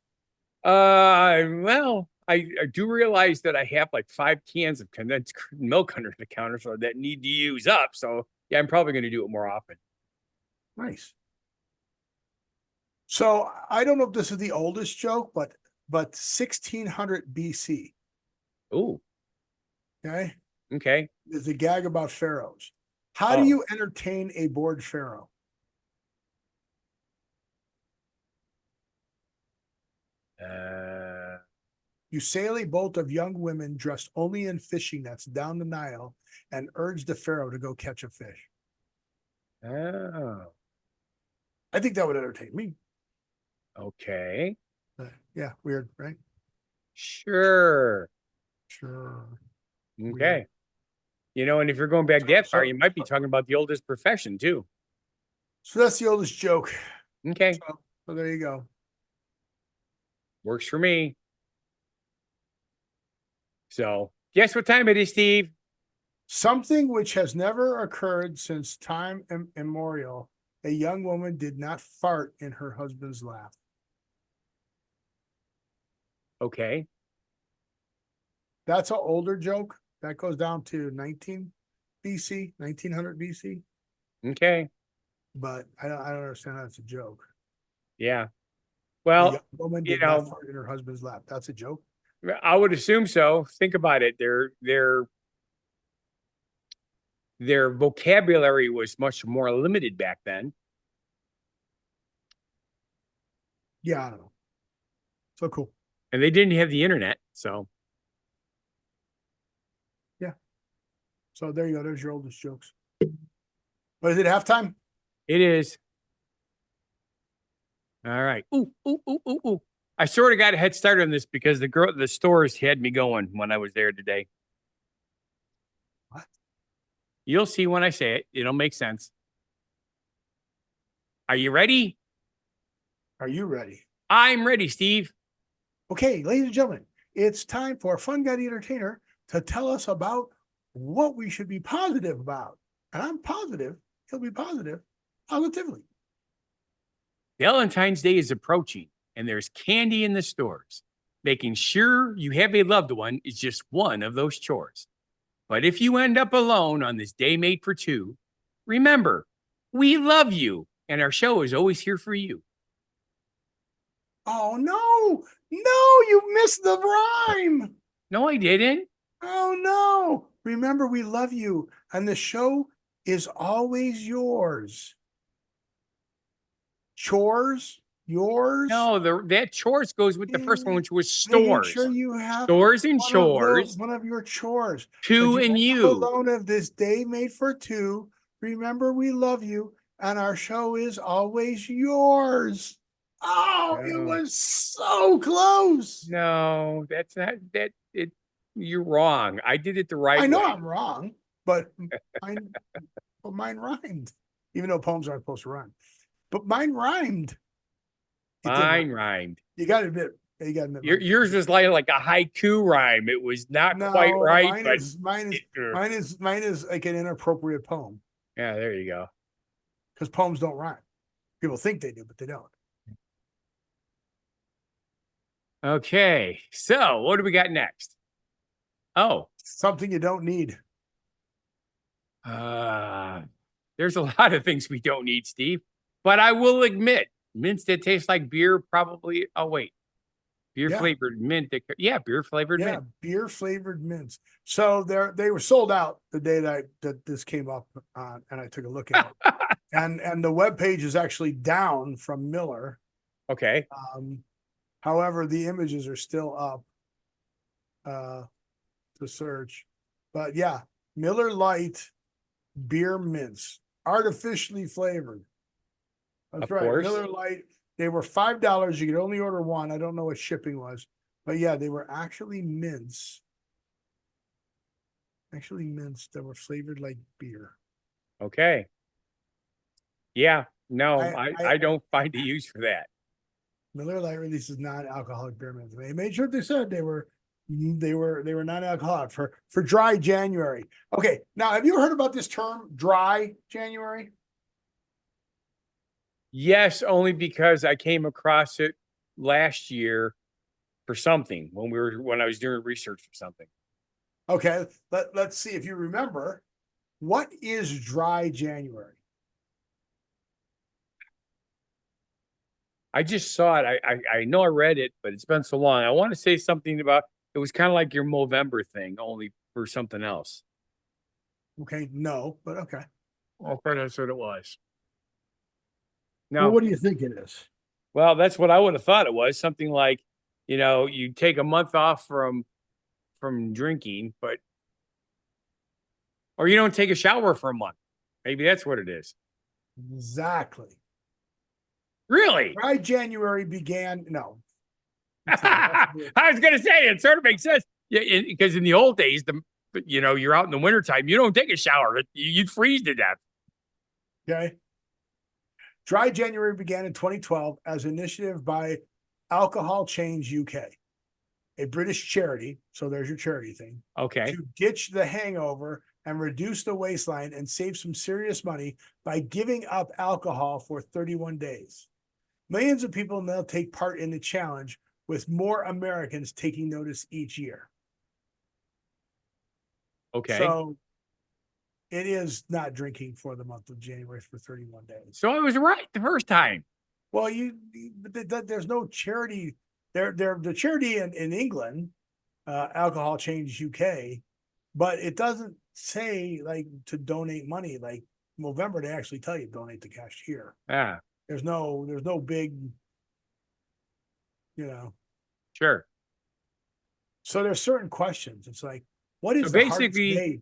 Speaker 2: Well, I do realize that I have like 5 cans of condensed milk under the counter, so that need to use up. So yeah, I'm probably going to do it more often.
Speaker 1: Nice. So I don't know if this is the oldest joke, but 1600 BC.
Speaker 2: Oh.
Speaker 1: Okay.
Speaker 2: Okay.
Speaker 1: There's a gag about pharaohs. How do you entertain a bored pharaoh? You sail a boat of young women dressed only in fishing nets down the Nile and urge the pharaoh to go catch a fish.
Speaker 2: Oh.
Speaker 1: I think that would entertain me.
Speaker 2: Okay.
Speaker 1: Yeah, weird, right?
Speaker 2: Sure.
Speaker 1: Sure.
Speaker 2: Okay.
Speaker 1: Weird.
Speaker 2: You know, and if you're going back that far, you might be talking about the oldest profession too.
Speaker 1: So that's the oldest joke.
Speaker 2: Okay.
Speaker 1: So there you go.
Speaker 2: Works for me. So guess what time it is, Steve?
Speaker 1: Something which has never occurred since time immemorial. A young woman did not fart in her husband's lap.
Speaker 2: Okay.
Speaker 1: That's an older joke. That goes down to 1900 BC.
Speaker 2: Okay.
Speaker 1: But I don't understand how it's a joke.
Speaker 2: Yeah. Well,
Speaker 1: a young woman did not fart in her husband's lap. That's a joke.
Speaker 2: I would assume so. Think about it. Their vocabulary was much more limited back then.
Speaker 1: Yeah, I don't know. So cool.
Speaker 2: And they didn't have the internet, so.
Speaker 1: Yeah. So there you go. There's your oldest jokes. But is it halftime?
Speaker 2: It is. All right. Ooh, ooh, ooh, ooh, ooh. I sort of got a head start on this because the stores had me going when I was there today.
Speaker 1: What?
Speaker 2: You'll see when I say it. It'll make sense. Are you ready?
Speaker 1: Are you ready?
Speaker 2: I'm ready, Steve.
Speaker 1: Okay, ladies and gentlemen, it's time for Fun Guy the Entertainer to tell us about what we should be positive about. And I'm positive he'll be positive positively.
Speaker 2: Valentine's Day is approaching, and there's candy in the stores. Making sure you have a loved one is just one of those chores. But if you end up alone on this day made for two, remember, we love you, and our show is always here for you.
Speaker 1: Oh, no, you missed the rhyme.
Speaker 2: No, I didn't.
Speaker 1: Oh, no. Remember, we love you, and the show is always yours. Chores, yours.
Speaker 2: No, that chores goes with the first one, which was stores.
Speaker 1: Making sure you have
Speaker 2: stores and chores.
Speaker 1: One of your chores.
Speaker 2: Two and you.
Speaker 1: Alone of this day made for two. Remember, we love you, and our show is always yours. Oh, it was so close.
Speaker 2: No, that's not that. You're wrong. I did it the right way.
Speaker 1: I know I'm wrong, but mine rhymed, even though poems aren't supposed to rhyme. But mine rhymed.
Speaker 2: Mine rhymed.
Speaker 1: You got to admit. You got to admit.
Speaker 2: Yours was like a haiku rhyme. It was not quite right.
Speaker 1: Mine is like an inappropriate poem.
Speaker 2: Yeah, there you go.
Speaker 1: Because poems don't rhyme. People think they do, but they don't.
Speaker 2: Okay, so what do we got next? Oh,
Speaker 1: something you don't need.
Speaker 2: There's a lot of things we don't need, Steve. But I will admit, mints that taste like beer probably. Oh wait, beer flavored mint. Beer flavored mint.
Speaker 1: Yeah, beer flavored mints. So they were sold out the day that this came up, and I took a look at it. and the webpage is actually down from Miller.
Speaker 2: Okay.
Speaker 1: However, the images are still up to search. But yeah, Miller Lite beer mints, artificially flavored. That's right.
Speaker 2: Course.
Speaker 1: Miller Lite. They were $5. You could only order one. I don't know what shipping was, but yeah, they were actually mints. Actually, mints that were flavored like beer.
Speaker 2: Okay. Yeah. No, I don't find a use for that.
Speaker 1: Miller Lite releases non-alcoholic beer mints. They made sure they said they were non-alcoholic for dry January. Okay. Now, have you heard about this term, dry January?
Speaker 2: Yes, only because I came across it last year for something when I was doing research for something.
Speaker 1: Okay, let's see if you remember. What is dry January?
Speaker 2: I just saw it. I know I read it, but it's been so long. I want to say something about it was kind of like your Movember thing, only for something else.
Speaker 1: Okay, no, but okay.
Speaker 2: Okay, that's what it was. No,
Speaker 1: well, what do you think it is?
Speaker 2: Well, that's what I would have thought it was. Something like, you take a month off from drinking, or you don't take a shower for a month. Maybe that's what it is.
Speaker 1: Exactly.
Speaker 2: Really?
Speaker 1: Dry January began. No.
Speaker 2: I was going to say, it sort of makes sense. Yeah, because in the old days, you're out in the wintertime, you don't take a shower. You'd freeze to death.
Speaker 1: Okay. Dry January began in 2012 as an initiative by Alcohol Change UK, a British charity. So there's your charity thing.
Speaker 2: Okay.
Speaker 1: To ditch the hangover and reduce the waistline and save some serious money by giving up alcohol for 31 days. Millions of people now take part in the challenge, with more Americans taking notice each year.
Speaker 2: Okay.
Speaker 1: So it is not drinking for the month of January for 31 days.
Speaker 2: So I was right the first time.
Speaker 1: Well, there's no charity. The charity in England, Alcohol Change UK, but it doesn't say like to donate money. Like Movember, they actually tell you donate the cash here.
Speaker 2: Yeah.
Speaker 1: There's no big,
Speaker 2: Sure.
Speaker 1: So there's certain questions. It's like, what is
Speaker 2: So
Speaker 1: the hardest
Speaker 2: basically,
Speaker 1: day?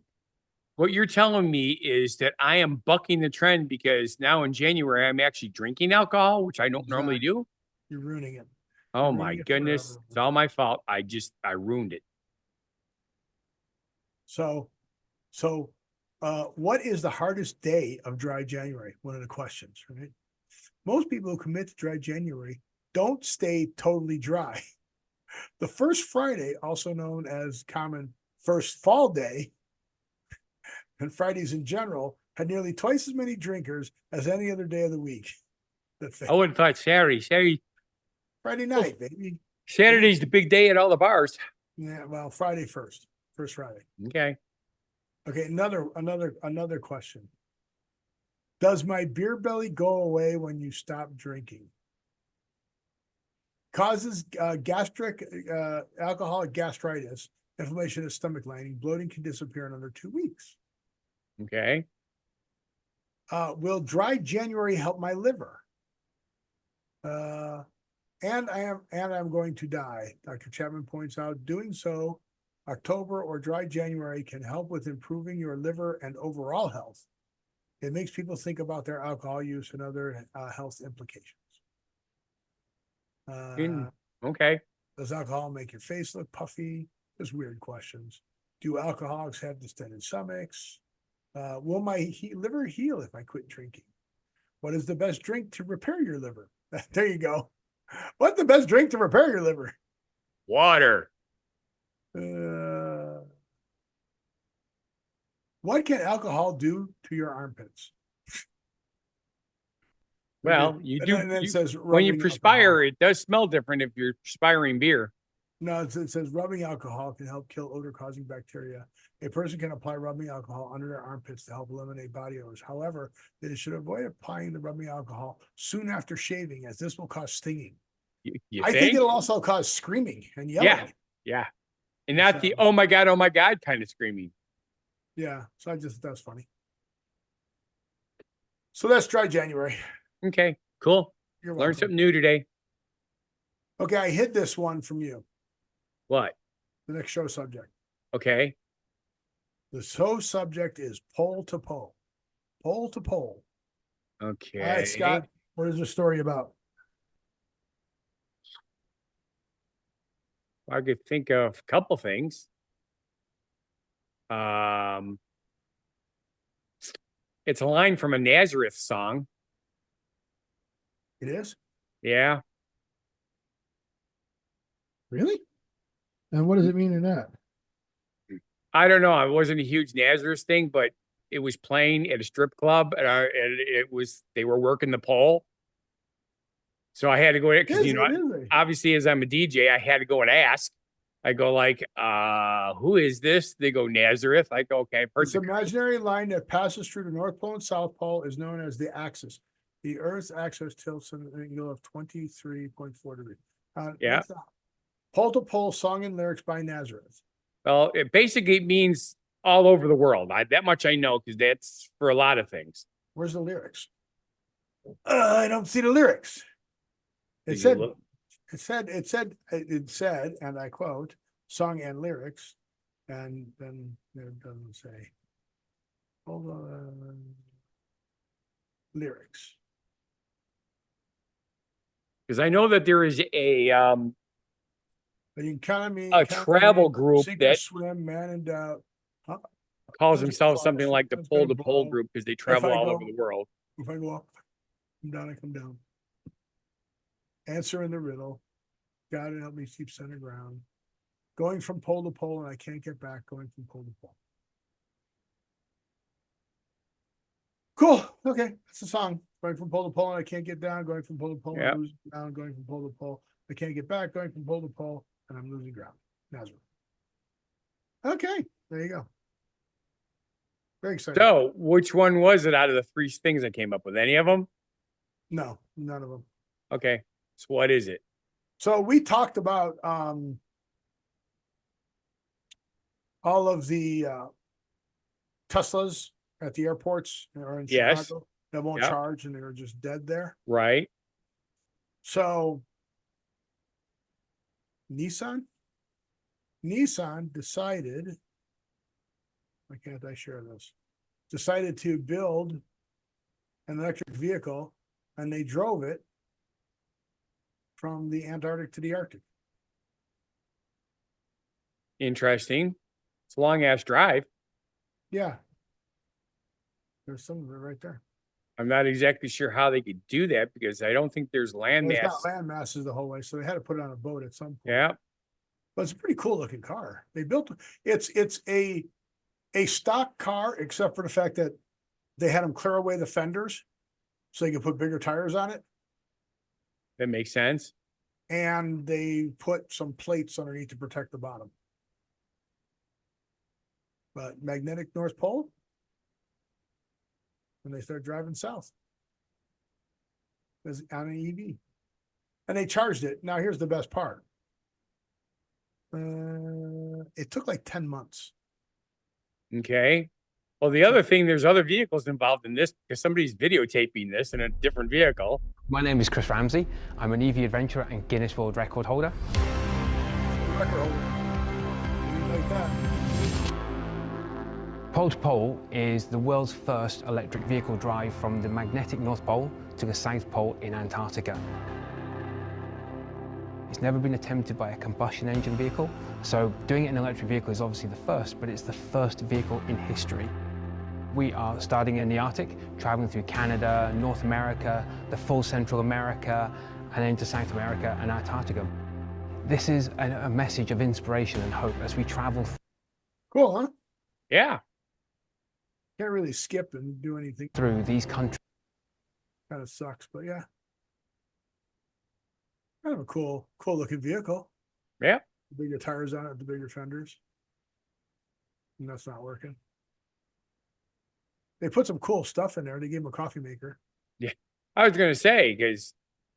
Speaker 2: what you're telling me is that I am bucking the trend because now in January, I'm actually drinking alcohol, which I don't normally do.
Speaker 1: You're ruining it.
Speaker 2: Oh my goodness. It's all my fault. I ruined it.
Speaker 1: So, what is the hardest day of dry January? One of the questions, right? Most people who commit to dry January don't stay totally dry. The first Friday, also known as common first fall day, and Fridays in general, had nearly twice as many drinkers as any other day of the week.
Speaker 2: I would have thought Saturday.
Speaker 1: Friday night, baby.
Speaker 2: Saturday's the big day at all the bars.
Speaker 1: Yeah, well, Friday first Friday.
Speaker 2: Okay.
Speaker 1: Okay, another question. Does my beer belly go away when you stop drinking? Causes gastric alcoholic gastritis, inflammation of stomach lining, bloating can disappear in under 2 weeks.
Speaker 2: Okay.
Speaker 1: Will dry January help my liver? And I'm going to die. Dr. Chapman points out doing so October or dry January can help with improving your liver and overall health. It makes people think about their alcohol use and other health implications.
Speaker 2: Okay.
Speaker 1: Does alcohol make your face look puffy? There's weird questions. Do alcoholics have distended stomachs? Will my liver heal if I quit drinking? What is the best drink to repair your liver? There you go. What's the best drink to repair your liver?
Speaker 2: Water.
Speaker 1: What can alcohol do to your armpits?
Speaker 2: Well, you do.
Speaker 1: And then it says
Speaker 2: when you perspire,
Speaker 1: alcohol.
Speaker 2: It does smell different if you're perspiring beer.
Speaker 1: No, it says rubbing alcohol can help kill odor-causing bacteria. A person can apply rubbing alcohol under their armpits to help eliminate body odors. However, they should avoid applying the rubbing alcohol soon after shaving, as this will cause stinging. I think it'll also cause screaming and yelling.
Speaker 2: Yeah. And not the oh my God kind of screaming.
Speaker 1: Yeah. So that's funny. So that's dry January.
Speaker 2: Okay, cool. Learned something new today.
Speaker 1: Okay, I hid this one from you.
Speaker 2: What?
Speaker 1: The next show subject.
Speaker 2: Okay.
Speaker 1: The show subject is pole to pole. Pole to pole.
Speaker 2: Okay.
Speaker 1: All right, Scott, what is the story about?
Speaker 2: I could think of a couple things. It's a line from a Nazareth song.
Speaker 1: It is?
Speaker 2: Yeah.
Speaker 1: Really? And what does it mean in that?
Speaker 2: I don't know. I wasn't a huge Nazareth thing, but it was playing at a strip club, and they were working the pole. So I had to go in because obviously, as I'm a DJ, I had to go and ask. I go like, who is this? They go Nazareth. I go, okay.
Speaker 1: This imaginary line that passes through the North Pole and South Pole is known as the axis. The Earth's axis tilts an angle of 23.4 degrees.
Speaker 2: Yeah.
Speaker 1: Pole to pole, song and lyrics by Nazareth.
Speaker 2: Well, it basically means all over the world. That much I know because that's for a lot of things.
Speaker 1: Where's the lyrics? I don't see the lyrics. It said, and I quote, song and lyrics, and then it doesn't say. Hold on. Lyrics.
Speaker 2: Because I know that there is a travel group that
Speaker 1: swim, man in doubt,
Speaker 2: calls themselves something like the pole to pole group because they travel all over the world.
Speaker 1: If I go up, come down, I come down. Answer in the riddle. God help me keep center ground. Going from pole to pole, and I can't get back. Going from pole to pole. Cool. Okay, that's the song. Going from pole to pole, and I can't get down. Going from pole to pole, and I'm losing down. Going from pole to pole, I can't get back. Going from pole to pole, and I'm losing ground. Nazareth. Okay, there you go. Very exciting.
Speaker 2: So, which one was it out of the three things I came up with? Any of them?
Speaker 1: No, none of them.
Speaker 2: Okay, so what is it?
Speaker 1: So we talked about all of the Teslas at the airports or in Chicago that won't charge and they're just dead there.
Speaker 2: Right.
Speaker 1: So Nissan Nissan decided, why can't I share this? Decided to build an electric vehicle, and they drove it from the Antarctic to the Arctic.
Speaker 2: Interesting. It's a long ass drive.
Speaker 1: Yeah. There's some of it right there.
Speaker 2: I'm not exactly sure how they could do that because I don't think there's land
Speaker 1: There's
Speaker 2: mass.
Speaker 1: not land masses the whole way, so they had to put it on a boat at some point.
Speaker 2: Yeah.
Speaker 1: But it's a pretty cool looking car. They built it's a stock car, except for the fact that they had them clear away the fenders so they could put bigger tires on it.
Speaker 2: That makes sense.
Speaker 1: And they put some plates underneath to protect the bottom. But magnetic North Pole, and they start driving south. It's on an EV. And they charged it. Now here's the best part. It took like 10 months.
Speaker 2: Okay. Well, the other thing, there's other vehicles involved in this because somebody's videotaping this in a different vehicle.
Speaker 5: My name is Chris Ramsey. I'm an EV adventurer and Guinness World Record holder.
Speaker 1: Record holder. Like that.
Speaker 5: Pole to Pole is the world's first electric vehicle drive from the magnetic North Pole to the South Pole in Antarctica. It's never been attempted by a combustion engine vehicle, so doing it in an electric vehicle is obviously the first, but it's the first vehicle in history. We are starting in the Arctic, traveling through Canada, North America, the full Central America, and into South America and Antarctica. This is a message of inspiration and hope as we travel.
Speaker 1: Cool, huh?
Speaker 2: Yeah.
Speaker 1: Can't really skip and do anything
Speaker 5: Through these countries.
Speaker 1: Kind of sucks, but yeah. Kind of a cool looking vehicle.
Speaker 2: Yeah.
Speaker 1: The bigger tires on it, the bigger fenders. And that's not working. They put some cool stuff in there. They gave him a coffee maker.
Speaker 2: Yeah. I was going to say, because,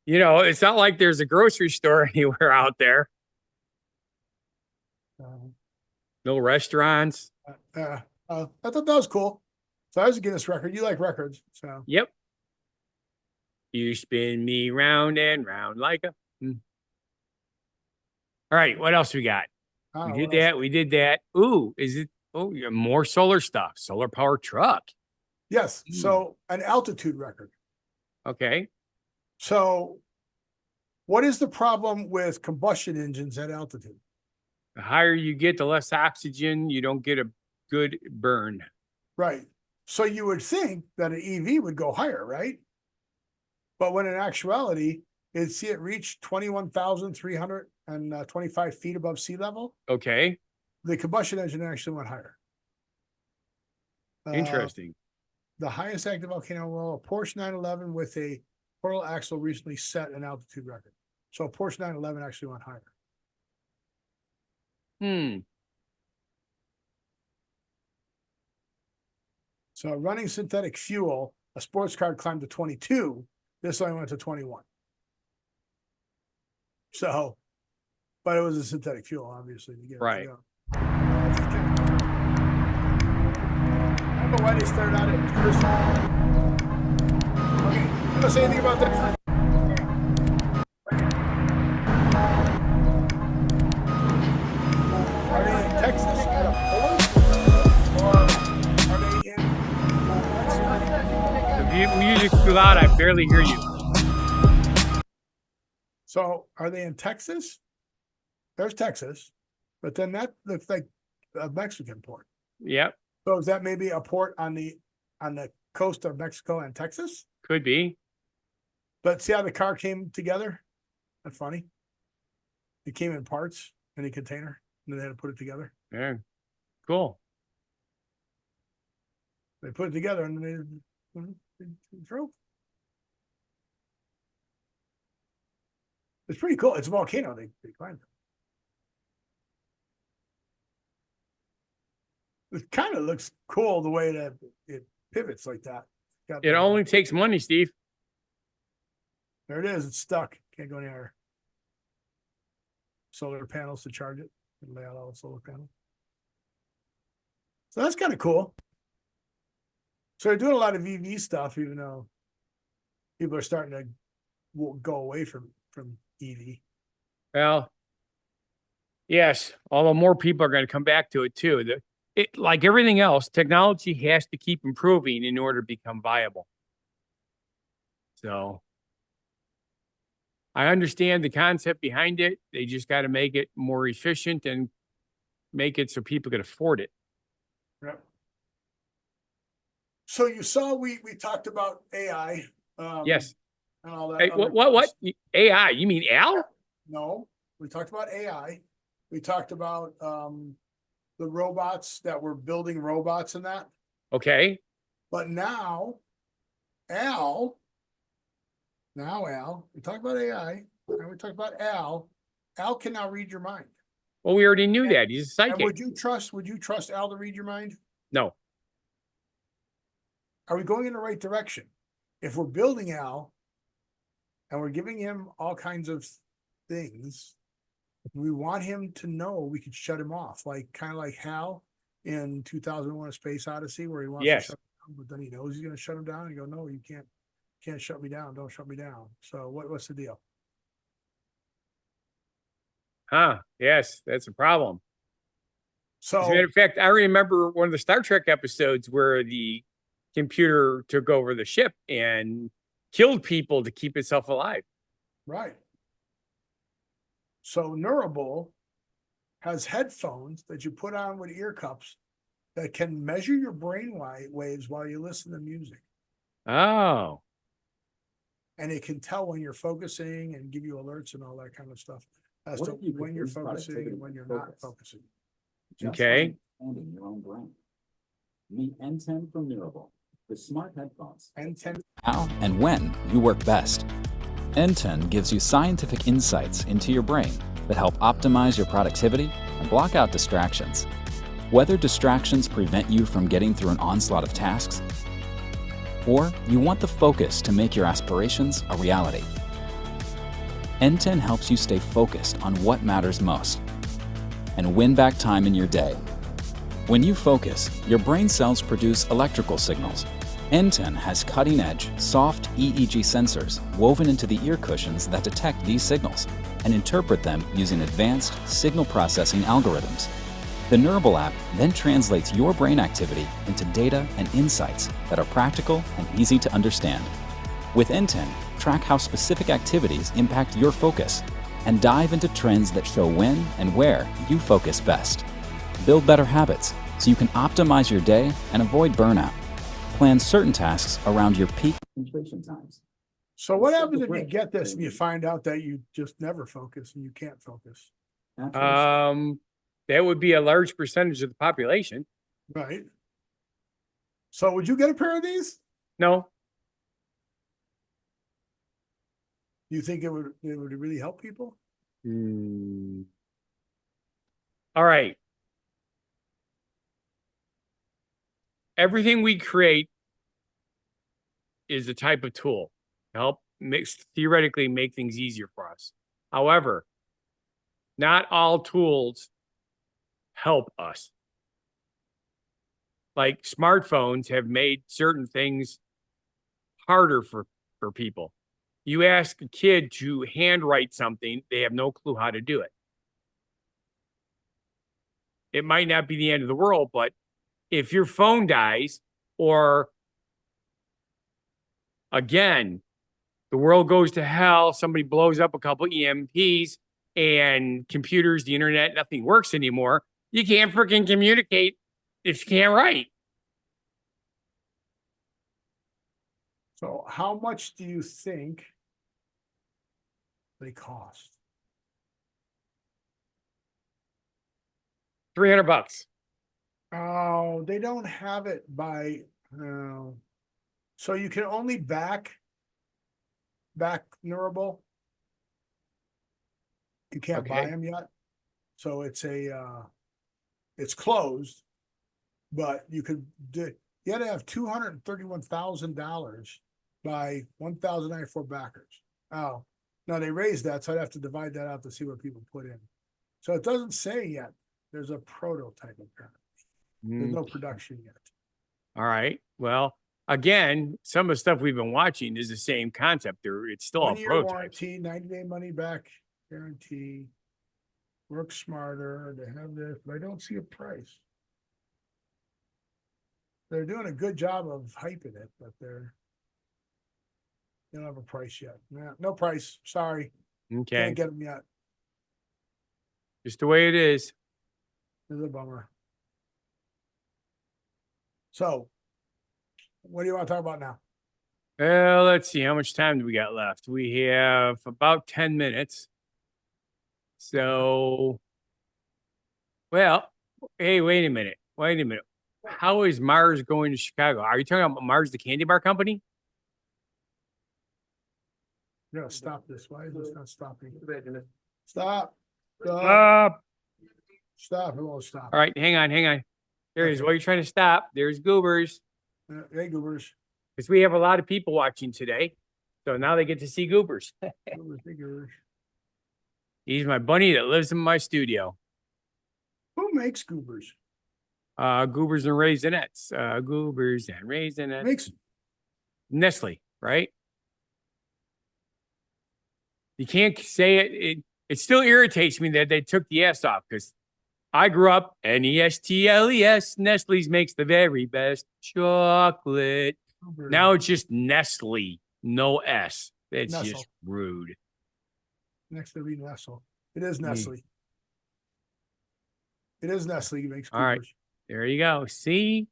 Speaker 2: you know, it's not like there's a grocery store anywhere out there. No restaurants.
Speaker 1: I thought that was cool. So I was a Guinness record. You like records, so.
Speaker 2: Yep. You spin me round and round like a. All right, what else we got? We did that. We did that. Ooh, is it? Oh, you have more solar stuff. Solar power truck.
Speaker 1: Yes. So an altitude record.
Speaker 2: Okay.
Speaker 1: So what is the problem with combustion engines at altitude?
Speaker 2: The higher you get, the less oxygen. You don't get a good burn.
Speaker 1: Right. So you would think that an EV would go higher, right? But when in actuality, it reached 21,325 feet above sea level.
Speaker 2: Okay.
Speaker 1: The combustion engine actually went higher.
Speaker 2: Interesting.
Speaker 1: The highest active volcano, well, a Porsche 911 with a portal axle recently set an altitude record. So a Porsche 911 actually went higher. So running synthetic fuel, a sports car climbed to 22. This only went to 21. So, but it was a synthetic fuel, obviously, to get it to go. I don't know why they started out at first. Okay, you want to say anything about that? Are they in Texas at a port? Or are they in?
Speaker 2: The music's too loud. I barely hear you.
Speaker 1: So are they in Texas? There's Texas, but then that looks like a Mexican port.
Speaker 2: Yep.
Speaker 1: So is that maybe a port on the coast of Mexico and Texas?
Speaker 2: Could be.
Speaker 1: But see how the car came together? That's funny. It came in parts in a container, and then they had to put it together.
Speaker 2: Yeah. Cool.
Speaker 1: They put it together and they drove. It's pretty cool. It's a volcano. They climbed it. It kind of looks cool the way that it pivots like that.
Speaker 2: It only takes money, Steve.
Speaker 1: There it is. It's stuck. Can't go anywhere. Solar panels to charge it and lay out all the solar panels. So that's kind of cool. So they're doing a lot of EV stuff, even though people are starting to go away from EV.
Speaker 2: Well, Yes, although more people are going to come back to it too. Like everything else, technology has to keep improving in order to become viable. So I understand the concept behind it. They just got to make it more efficient and make it so people can afford it.
Speaker 1: Yep. So you saw we talked about AI.
Speaker 2: Yes.
Speaker 1: And all that.
Speaker 2: Hey, what? AI? You mean Al?
Speaker 1: No, we talked about AI. We talked about the robots that were building robots and that.
Speaker 2: Okay.
Speaker 1: But now, Al, we talked about AI, and we talked about Al. Al can now read your mind.
Speaker 2: Well, we already knew that. He's a psychic.
Speaker 1: And would you trust Al to read your mind?
Speaker 2: No.
Speaker 1: Are we going in the right direction? If we're building Al and we're giving him all kinds of things, we want him to know we could shut him off, kind of like Hal in 2001: A Space Odyssey, where he wants to shut him down, but then he knows he's going to shut him down. And go, no, you can't shut me down. Don't shut me down. So what's the deal?
Speaker 2: Yes, that's a problem.
Speaker 1: So,
Speaker 2: as a matter of fact, I remember one of the Star Trek episodes where the computer took over the ship and killed people to keep itself alive.
Speaker 1: Right. So Neurable has headphones that you put on with ear cups that can measure your brain waves while you listen to music.
Speaker 2: Oh.
Speaker 1: And it can tell when you're focusing and give you alerts and all that kind of stuff as to when you're focusing and when you're not focusing.
Speaker 2: Okay.
Speaker 6: In your own brain. Meet N10 from Neurable, the smart headphones.
Speaker 1: N10.
Speaker 7: How and when you work best. N10 gives you scientific insights into your brain that help optimize your productivity and block out distractions. Whether distractions prevent you from getting through an onslaught of tasks, or you want the focus to make your aspirations a reality. N10 helps you stay focused on what matters most and win back time in your day. When you focus, your brain cells produce electrical signals. N10 has cutting-edge, soft EEG sensors woven into the ear cushions that detect these signals and interpret them using advanced signal processing algorithms. The Neurable app then translates your brain activity into data and insights that are practical and easy to understand. With N10, track how specific activities impact your focus and dive into trends that show when and where you focus best. Build better habits so you can optimize your day and avoid burnout. Plan certain tasks around your peak
Speaker 6: concentration times.
Speaker 1: So what happens if you get this and you find out that you just never focus and you can't focus?
Speaker 2: That would be a large percentage of the population.
Speaker 1: Right. So would you get a pair of these?
Speaker 2: No.
Speaker 1: Do you think it would really help people?
Speaker 2: All right. Everything we create is a type of tool to help theoretically make things easier for us. However, not all tools help us. Like smartphones have made certain things harder for people. You ask a kid to handwrite something, they have no clue how to do it. It might not be the end of the world, but if your phone dies, or again, the world goes to hell, somebody blows up a couple EMPs and computers, the internet, nothing works anymore, you can't freaking communicate if you can't write.
Speaker 1: So how much do you think they cost?
Speaker 2: $300.
Speaker 1: Oh, they don't have it by so you can only back Neurable. You can't buy them yet. So it's it's closed, but you could do. You had to have $231,000 by 1,094 backers. Oh, now they raised that, so I'd have to divide that out to see what people put in. So it doesn't say yet. There's a prototype apparently. There's no production yet.
Speaker 2: All right. Well, again, some of the stuff we've been watching is the same concept. It's still a prototype.
Speaker 1: Warranty, 90-day money back guarantee. Work smarter. They have this, but I don't see a price. They're doing a good job of hyping it, but they don't have a price yet. No price. Sorry.
Speaker 2: Okay.
Speaker 1: Can't get them yet.
Speaker 2: Just the way it is.
Speaker 1: This is a bummer. So, what do you want to talk about now?
Speaker 2: Well, let's see. How much time do we got left? We have about 10 minutes. So, well, hey, wait a minute. Wait a minute. How is Mars going to Chicago? Are you talking about Mars, the candy bar company?
Speaker 1: Yeah, stop this. Why is this not stopping? Stop.
Speaker 2: Stop.
Speaker 1: Stop. It won't stop.
Speaker 2: All right, hang on. There is. While you're trying to stop, there's Goobers.
Speaker 1: Hey, Goobers.
Speaker 2: Because we have a lot of people watching today. So now they get to see Goobers.
Speaker 1: Goobers.
Speaker 2: He's my bunny that lives in my studio.
Speaker 1: Who makes Goobers?
Speaker 2: Goobers and Raisinets. Goobers and Raisinets.
Speaker 1: Makes
Speaker 2: Nestle, right? You can't say it. It still irritates me that they took the S off because I grew up Nestles. Nestle's makes the very best chocolate.
Speaker 1: Goobers.
Speaker 2: Now it's just Nestle, no S. That's
Speaker 1: Nestle.
Speaker 2: just rude.
Speaker 1: Next to be Nestle. It is Nestle. It is Nestle. He makes Goobers.
Speaker 2: All right. There you go. See,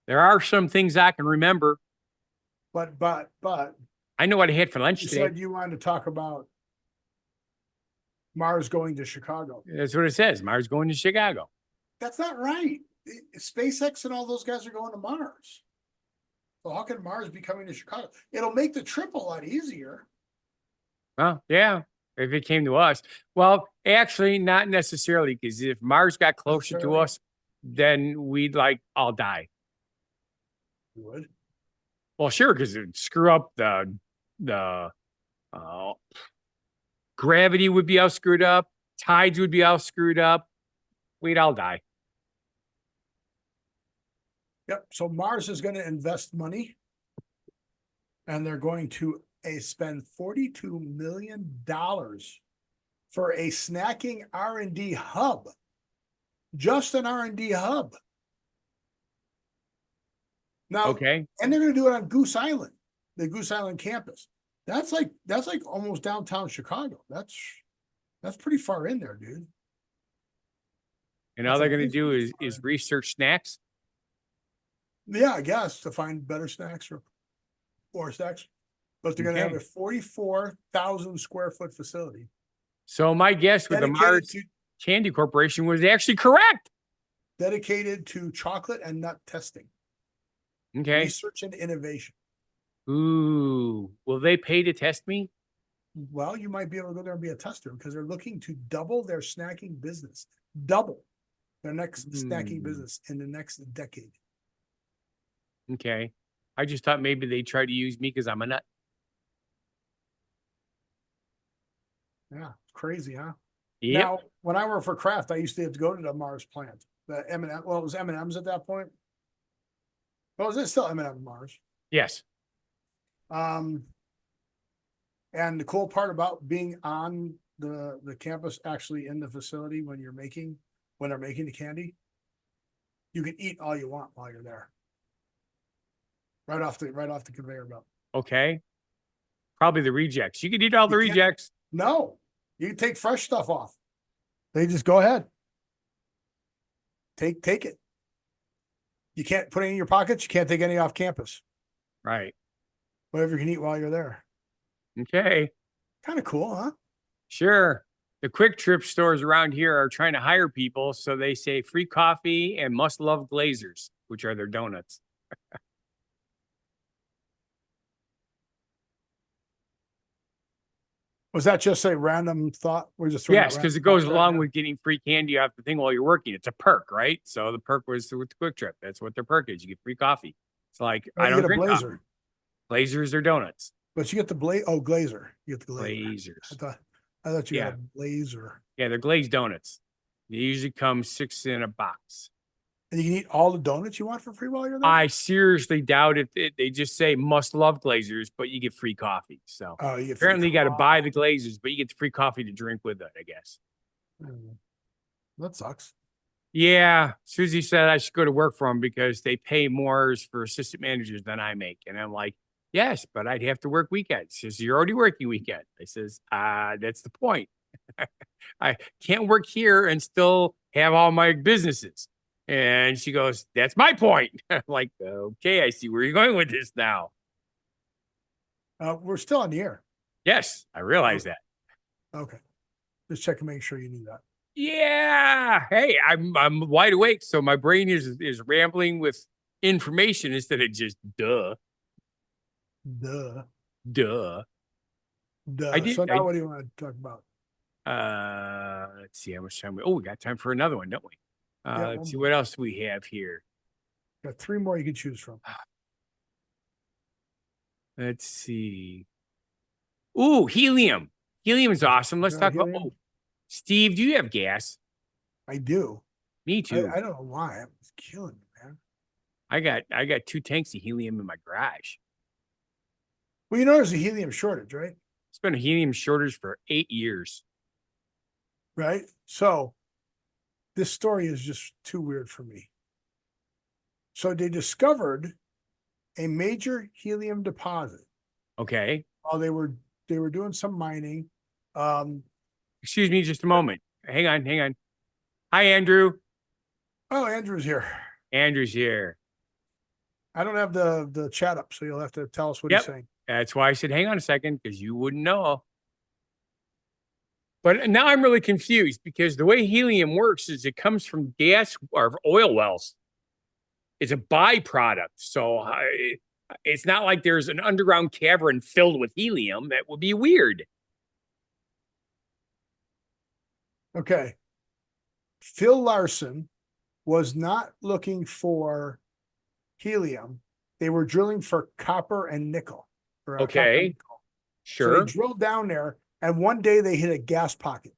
Speaker 2: there are some things I can remember.
Speaker 1: But
Speaker 2: I know what I had for lunch
Speaker 1: you
Speaker 2: today.
Speaker 1: said you wanted to talk about Mars going to Chicago.
Speaker 2: That's what it says. Mars going to Chicago.
Speaker 1: That's not right. SpaceX and all those guys are going to Mars. So how can Mars be coming to Chicago? It'll make the trip a lot easier.
Speaker 2: Well, yeah, if it came to us. Well, actually, not necessarily, because if Mars got closer to us, then we'd all die.
Speaker 1: You would?
Speaker 2: Well, sure, because it'd screw up the gravity would be all screwed up, tides would be all screwed up. We'd all die.
Speaker 1: Yep. So Mars is going to invest money, and they're going to spend $42 million for a snacking R&D hub. Just an R&D hub. Now,
Speaker 2: Okay.
Speaker 1: And they're going to do it on Goose Island, the Goose Island campus. That's like almost downtown Chicago. That's pretty far in there, dude.
Speaker 2: And all they're going to do is research snacks.
Speaker 1: Yeah, I guess, to find better snacks or snacks. But they're going to have a 44,000 square foot facility.
Speaker 2: So my guess with the Mars Candy Corporation was actually correct.
Speaker 1: Dedicated to chocolate and nut testing.
Speaker 2: Okay.
Speaker 1: Research and innovation.
Speaker 2: Ooh, will they pay to test me?
Speaker 1: Well, you might be able to go there and be a tester because they're looking to double their snacking business. Double their next snacking business in the next decade.
Speaker 2: Okay. I just thought maybe they try to use me because I'm a nut.
Speaker 1: Yeah, it's crazy, huh?
Speaker 2: Yep.
Speaker 1: Now, when I worked for Kraft, I used to have to go to the Mars plant. The M&M, well, it was M&M's at that point. Well, is it still M&M Mars?
Speaker 2: Yes.
Speaker 1: And the cool part about being on the campus, actually in the facility when they're making the candy, you can eat all you want while you're there. Right off the conveyor belt.
Speaker 2: Okay. Probably the rejects. You could eat all the rejects.
Speaker 1: No, you can take fresh stuff off. They just go ahead. Take it. You can't put it in your pockets. You can't take any off campus.
Speaker 2: Right.
Speaker 1: Whatever you can eat while you're there.
Speaker 2: Okay.
Speaker 1: Kind of cool, huh?
Speaker 2: Sure. The Quick Trip stores around here are trying to hire people, so they say free coffee and must love Glazers, which are their donuts.
Speaker 1: Was that just a random thought? We're just
Speaker 2: yes, because it goes along with getting free candy off the thing while you're working. It's a perk, right? So the perk was with the Quick Trip. That's what their perk is. You get free coffee. It's like I don't drink coffee. Glazers or donuts.
Speaker 1: But you get the glazer. You get the
Speaker 2: Glazers.
Speaker 1: I thought you got a blazer.
Speaker 2: Yeah, they're glazed donuts. They usually come 6 in a box.
Speaker 1: And you can eat all the donuts you want for free while you're there?
Speaker 2: I seriously doubt it. They just say must love Glazers, but you get free coffee. So
Speaker 1: you get
Speaker 2: apparently you got to buy the Glazers, but you get the free coffee to drink with it, I guess.
Speaker 1: That sucks.
Speaker 2: Yeah, Susie said I should go to work for them because they pay more for assistant managers than I make. And I'm like, yes, but I'd have to work weekends. She says, you're already working weekend. I says, that's the point. I can't work here and still have all my businesses. And she goes, that's my point. I'm like, okay, I see where you're going with this now.
Speaker 1: We're still on the air.
Speaker 2: Yes, I realize that.
Speaker 1: Okay. Just checking, make sure you knew that.
Speaker 2: Yeah. Hey, I'm wide awake, so my brain is rambling with information instead of just duh.
Speaker 1: Duh.
Speaker 2: So
Speaker 1: now what do you want to talk about?
Speaker 2: Let's see how much time we got time for another one, don't we? Let's see what else we have here.
Speaker 1: Got 3 more you can choose from.
Speaker 2: Let's see. Ooh, helium. Helium is awesome. Let's talk about Steve, do you have gas?
Speaker 1: I do.
Speaker 2: Me too.
Speaker 1: I don't know why. It's killing me, man.
Speaker 2: I got 2 tanks of helium in my garage.
Speaker 1: Well, you know there's a helium shortage, right?
Speaker 2: It's been a helium shortage for 8 years.
Speaker 1: Right? So this story is just too weird for me. So they discovered a major helium deposit.
Speaker 2: Okay.
Speaker 1: While they were doing some mining.
Speaker 2: Excuse me just a moment. Hang on. Hi, Andrew.
Speaker 1: Oh, Andrew's here.
Speaker 2: Andrew's here.
Speaker 1: I don't have the chat up, so you'll have to tell us what he's saying.
Speaker 2: That's why I said, hang on a second, because you wouldn't know. But now I'm really confused because the way helium works is it comes from gas or oil wells. It's a byproduct. So it's not like there's an underground cavern filled with helium. That would be weird.
Speaker 1: Okay. Phil Larson was not looking for helium. They were drilling for copper and nickel.
Speaker 2: Okay. Sure.
Speaker 1: So they drilled down there, and one day they hit a gas pocket,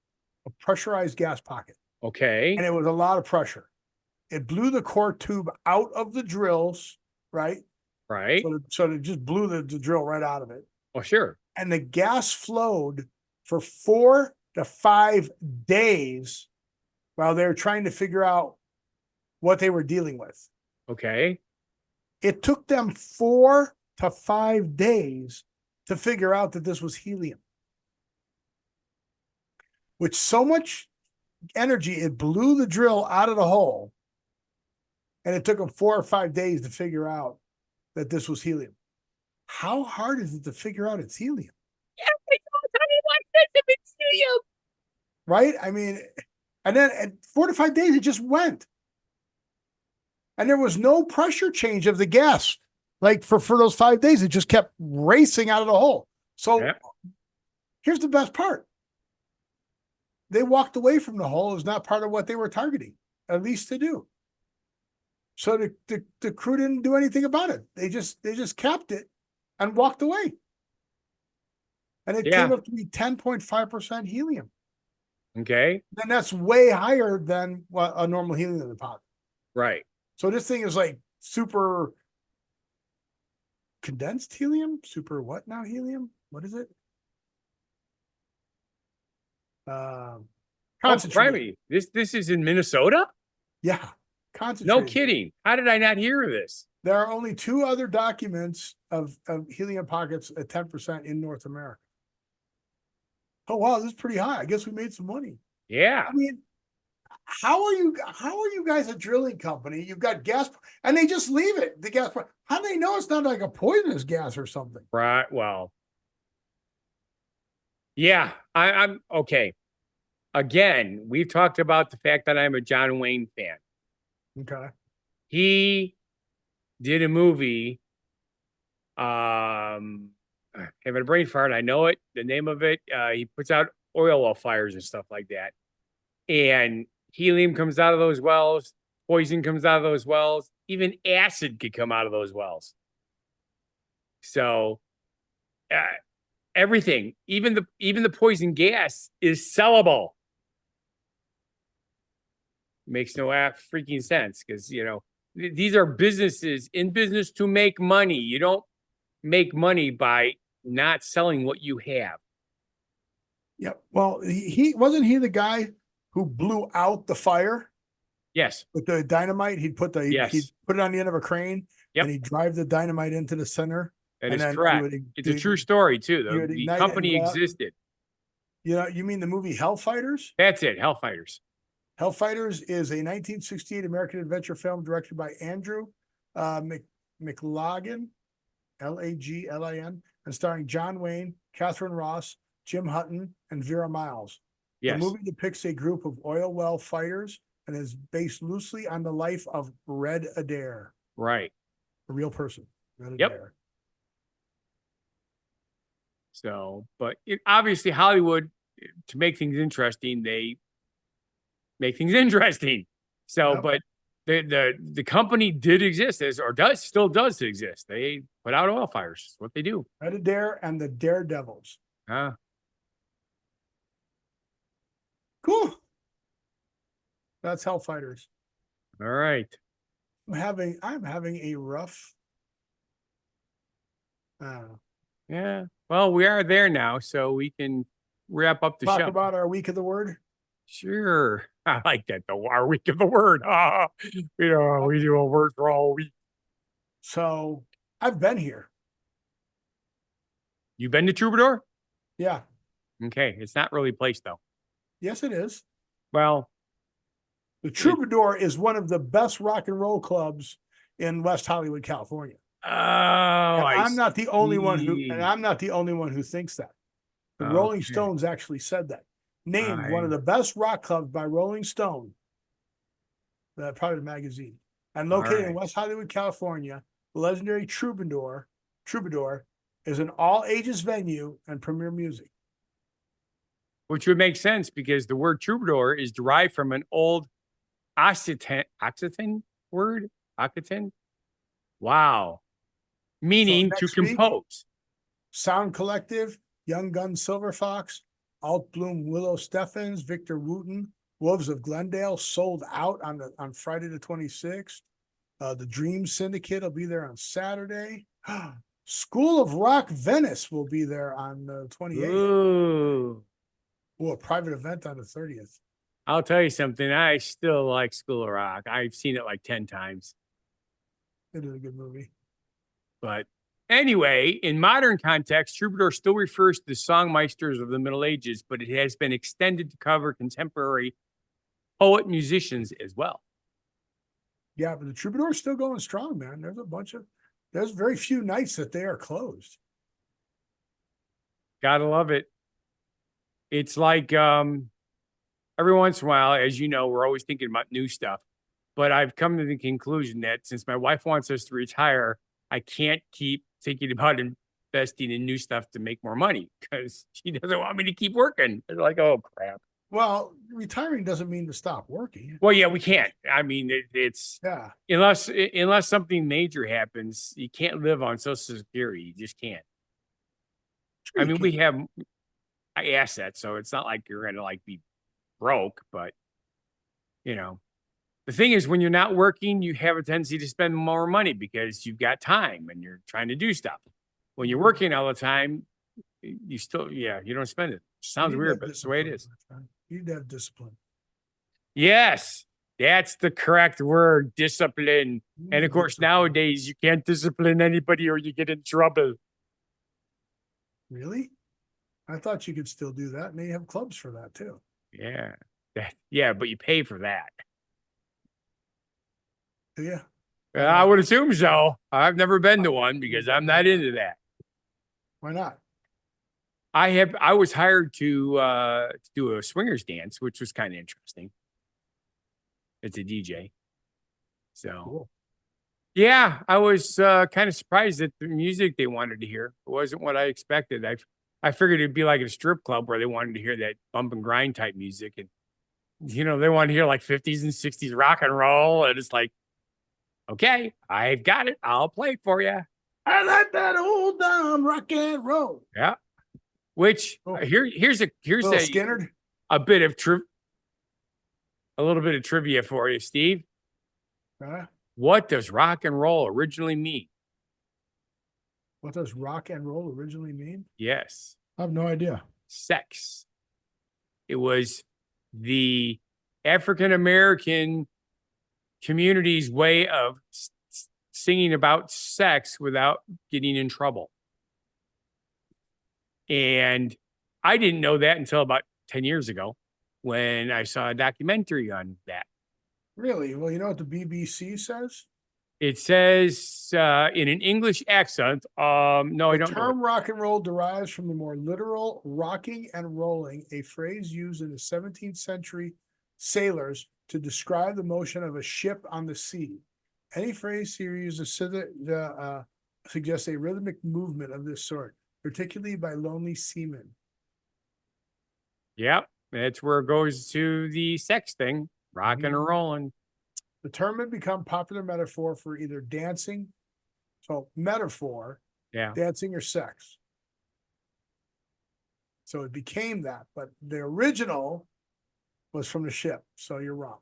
Speaker 1: a pressurized gas pocket.
Speaker 2: Okay.
Speaker 1: And it was a lot of pressure. It blew the core tube out of the drills, right?
Speaker 2: Right.
Speaker 1: So it just blew the drill right out of it.
Speaker 2: Oh, sure.
Speaker 1: And the gas flowed for 4 to 5 days while they were trying to figure out what they were dealing with.
Speaker 2: Okay.
Speaker 1: It took them 4 to 5 days to figure out that this was helium. With so much energy, it blew the drill out of the hole. And it took them 4 or 5 days to figure out that this was helium. How hard is it to figure out it's helium?
Speaker 2: Yeah, tell me what this if it's helium.
Speaker 1: Right? I mean, and then at 4 to 5 days, it just went. And there was no pressure change of the gas. Like for those 5 days, it just kept racing out of the hole. So here's the best part. They walked away from the hole. It was not part of what they were targeting, at least to do. So the crew didn't do anything about it. They just capped it and walked away. And it came up to be 10.5% helium.
Speaker 2: Okay.
Speaker 1: Then that's way higher than what a normal helium deposit.
Speaker 2: Right.
Speaker 1: So this thing is like super condensed helium, super what now helium? What is it? Concentrated.
Speaker 2: This is in Minnesota?
Speaker 1: Yeah. Concentrated.
Speaker 2: No kidding. How did I not hear of this?
Speaker 1: There are only 2 other documents of helium pockets at 10% in North America. Oh wow, this is pretty high. I guess we made some money.
Speaker 2: Yeah.
Speaker 1: I mean, how are you guys a drilling company? You've got gas and they just leave it. The gas. How do they know it's not like a poisonous gas or something?
Speaker 2: Right. Well. Yeah, I'm okay. Again, we've talked about the fact that I'm a John Wayne fan.
Speaker 1: Okay.
Speaker 2: He did a movie. Having a brain fart. I know it. The name of it. He puts out oil well fires and stuff like that. And helium comes out of those wells. Poison comes out of those wells. Even acid could come out of those wells. So, everything, even the poison gas, is sellable. Makes no freaking sense because these are businesses in business to make money. You don't make money by not selling what you have.
Speaker 1: Yeah. Well, he wasn't he the guy who who blew out the fire
Speaker 2: Yes.
Speaker 1: with the dynamite. He'd put it on the end of a crane, and he'd drive the dynamite into the center.
Speaker 2: That is correct. It's a true story too, though. The company existed.
Speaker 1: You know, you mean the movie Hellfighters?
Speaker 2: That's it, Hellfighters.
Speaker 1: Hellfighters is a 1968 American adventure film directed by Andrew McLaughlin, Laglin, and starring John Wayne, Catherine Ross, Jim Hutton, and Vera Miles.
Speaker 2: Yes.
Speaker 1: The movie depicts a group of oil well fighters and is based loosely on the life of Red Adair.
Speaker 2: Right.
Speaker 1: A real person. Red
Speaker 2: Yep.
Speaker 1: Adair.
Speaker 2: So, but obviously Hollywood, to make things interesting, they make things interesting. So, but the company did exist still does exist. They put out oil fires. That's what they do.
Speaker 1: Red Adair and the Daredevils. Cool. That's Hellfighters.
Speaker 2: All right.
Speaker 1: I'm having a rough.
Speaker 2: Yeah. Well, we are there now, so we can wrap up the show.
Speaker 1: Talk about our week of the word.
Speaker 2: Sure. I like that though. Our week of the word. We do a word for all week.
Speaker 1: So I've been here.
Speaker 2: You been to Troubadour?
Speaker 1: Yeah.
Speaker 2: Okay. It's not really a place though.
Speaker 1: Yes, it is.
Speaker 2: Well,
Speaker 1: the Troubadour is one of the best rock and roll clubs in West Hollywood, California.
Speaker 2: Oh,
Speaker 1: I'm not the only one who thinks that. The Rolling Stones actually said that. Named one of the best rock clubs by Rolling Stone, probably the magazine, and located in West Hollywood, California. The legendary Troubadour is an all-ages venue and premier music.
Speaker 2: Which would make sense because the word troubadour is derived from an old Occitan word. Occitan? Wow. Meaning to compose.
Speaker 1: Sound Collective, Young Guns Silver Fox, Alt Bloom Willow Steffens, Victor Wooten, Wolves of Glendale sold out on Friday the 26th. The Dream Syndicate will be there on Saturday. School of Rock Venice will be there on the 28th.
Speaker 2: Ooh.
Speaker 1: A private event on the 30th.
Speaker 2: I'll tell you something. I still like School of Rock. I've seen it like 10 times.
Speaker 1: It is a good movie.
Speaker 2: But anyway, in modern context, Troubadour still refers to the songmeisters of the Middle Ages, but it has been extended to cover contemporary poet musicians as well.
Speaker 1: Yeah, but the Troubadour is still going strong, man. There's very few nights that they are closed.
Speaker 2: Gotta love it. It's like every once in a while, as you know, we're always thinking about new stuff. But I've come to the conclusion that since my wife wants us to retire, I can't keep thinking about investing in new stuff to make more money because she doesn't want me to keep working. It's like, oh, crap.
Speaker 1: Well, retiring doesn't mean to stop working.
Speaker 2: Well, yeah, we can't. I mean, it's unless something major happens, you can't live on Social Security. You just can't. I mean, we have assets, so it's not like you're going to like be broke, but the thing is, when you're not working, you have a tendency to spend more money because you've got time and you're trying to do stuff. When you're working all the time, you still, you don't spend it. Sounds weird, but it's the way it is.
Speaker 1: You need to have discipline.
Speaker 2: Yes, that's the correct word, discipline. And of course, nowadays you can't discipline anybody or you get in trouble.
Speaker 1: Really? I thought you could still do that, and they have clubs for that too.
Speaker 2: Yeah. Yeah, but you pay for that.
Speaker 1: Yeah.
Speaker 2: I would assume so. I've never been to one because I'm not into that.
Speaker 1: Why not?
Speaker 2: I was hired to do a swingers dance, which was kind of interesting. It's a DJ. So
Speaker 1: cool.
Speaker 2: Yeah, I was kind of surprised at the music they wanted to hear. It wasn't what I expected. I figured it'd be like a strip club where they wanted to hear that bump and grind type music. And, they wanted to hear like 50s and 60s rock and roll. And it's like, okay, I've got it. I'll play it for you.
Speaker 1: I like that old dumb rock and roll.
Speaker 2: Yeah. Which here's a
Speaker 1: Skinnerd.
Speaker 2: A little bit of trivia for you, Steve. What does rock and roll originally mean?
Speaker 1: What does rock and roll originally mean?
Speaker 2: Yes.
Speaker 1: I have no idea.
Speaker 2: Sex. It was the African American community's way of singing about sex without getting in trouble. And I didn't know that until about 10 years ago when I saw a documentary on that.
Speaker 1: Really? Well, you know what the BBC says?
Speaker 2: It says in an English accent, no, I don't know.
Speaker 1: The term rock and roll derives from the more literal rocking and rolling, a phrase used in the 17th century sailors to describe the motion of a ship on the sea. Any phrase here uses suggests a rhythmic movement of this sort, particularly by lonely seamen.
Speaker 2: Yep, that's where it goes to the sex thing, rocking and rolling.
Speaker 1: The term had become popular metaphor for either dancing, so metaphor, dancing or sex. So it became that, but the original was from the ship. So you're wrong.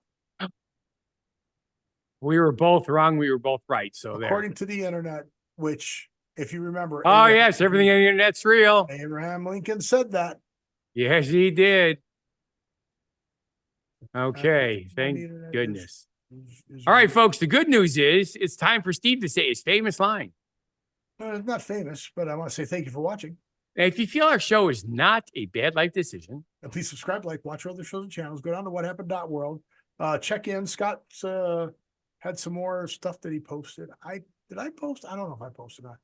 Speaker 2: We were both wrong. We were both right. So
Speaker 1: according to the internet, which if you remember.
Speaker 2: Oh, yes. Everything on the internet's real.
Speaker 1: Abraham Lincoln said that.
Speaker 2: Yes, he did. Okay. Thank goodness. All right, folks. The good news is it's time for Steve to say his famous line.
Speaker 1: It's not famous, but I want to say thank you for watching.
Speaker 2: If you feel our show is not a bad life decision,
Speaker 1: and please subscribe, like, watch our other shows and channels. Go down to whathappened.world. Check in. Scott's had some more stuff that he posted. Did I post? I don't know if I posted or not.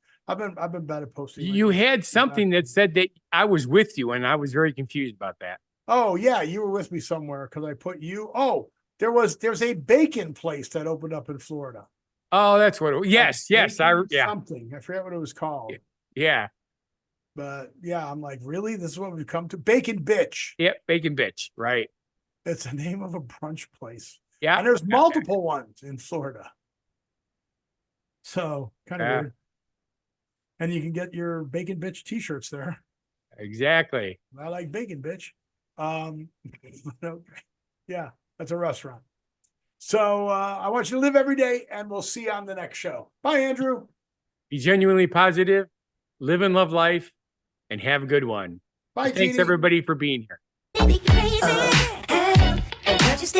Speaker 1: I've been bad at posting.
Speaker 2: You had something that said that I was with you, and I was very confused about that.
Speaker 1: Oh yeah, you were with me somewhere because I put you. Oh, there's a bacon place that opened up in Florida.
Speaker 2: Oh, that's what it was. Yes,
Speaker 1: something. I forget what it was called.
Speaker 2: Yeah.
Speaker 1: But yeah, I'm like, really? This is what we've come to? Bacon Bitch.
Speaker 2: Yep, Bacon Bitch. Right.
Speaker 1: It's the name of a brunch place.
Speaker 2: Yeah.
Speaker 1: And there's multiple ones in Florida. So kind of weird. And you can get your Bacon Bitch t-shirts there.
Speaker 2: Exactly.
Speaker 1: I like Bacon Bitch. Yeah, that's a restaurant. So I want you to live every day, and we'll see you on the next show. Bye, Andrew.
Speaker 2: Be genuinely positive, live and love life, and have a good one.
Speaker 1: Bye,
Speaker 2: Thanks,
Speaker 1: Jeannie.
Speaker 2: everybody, for being here.
Speaker 8: Crazy, and just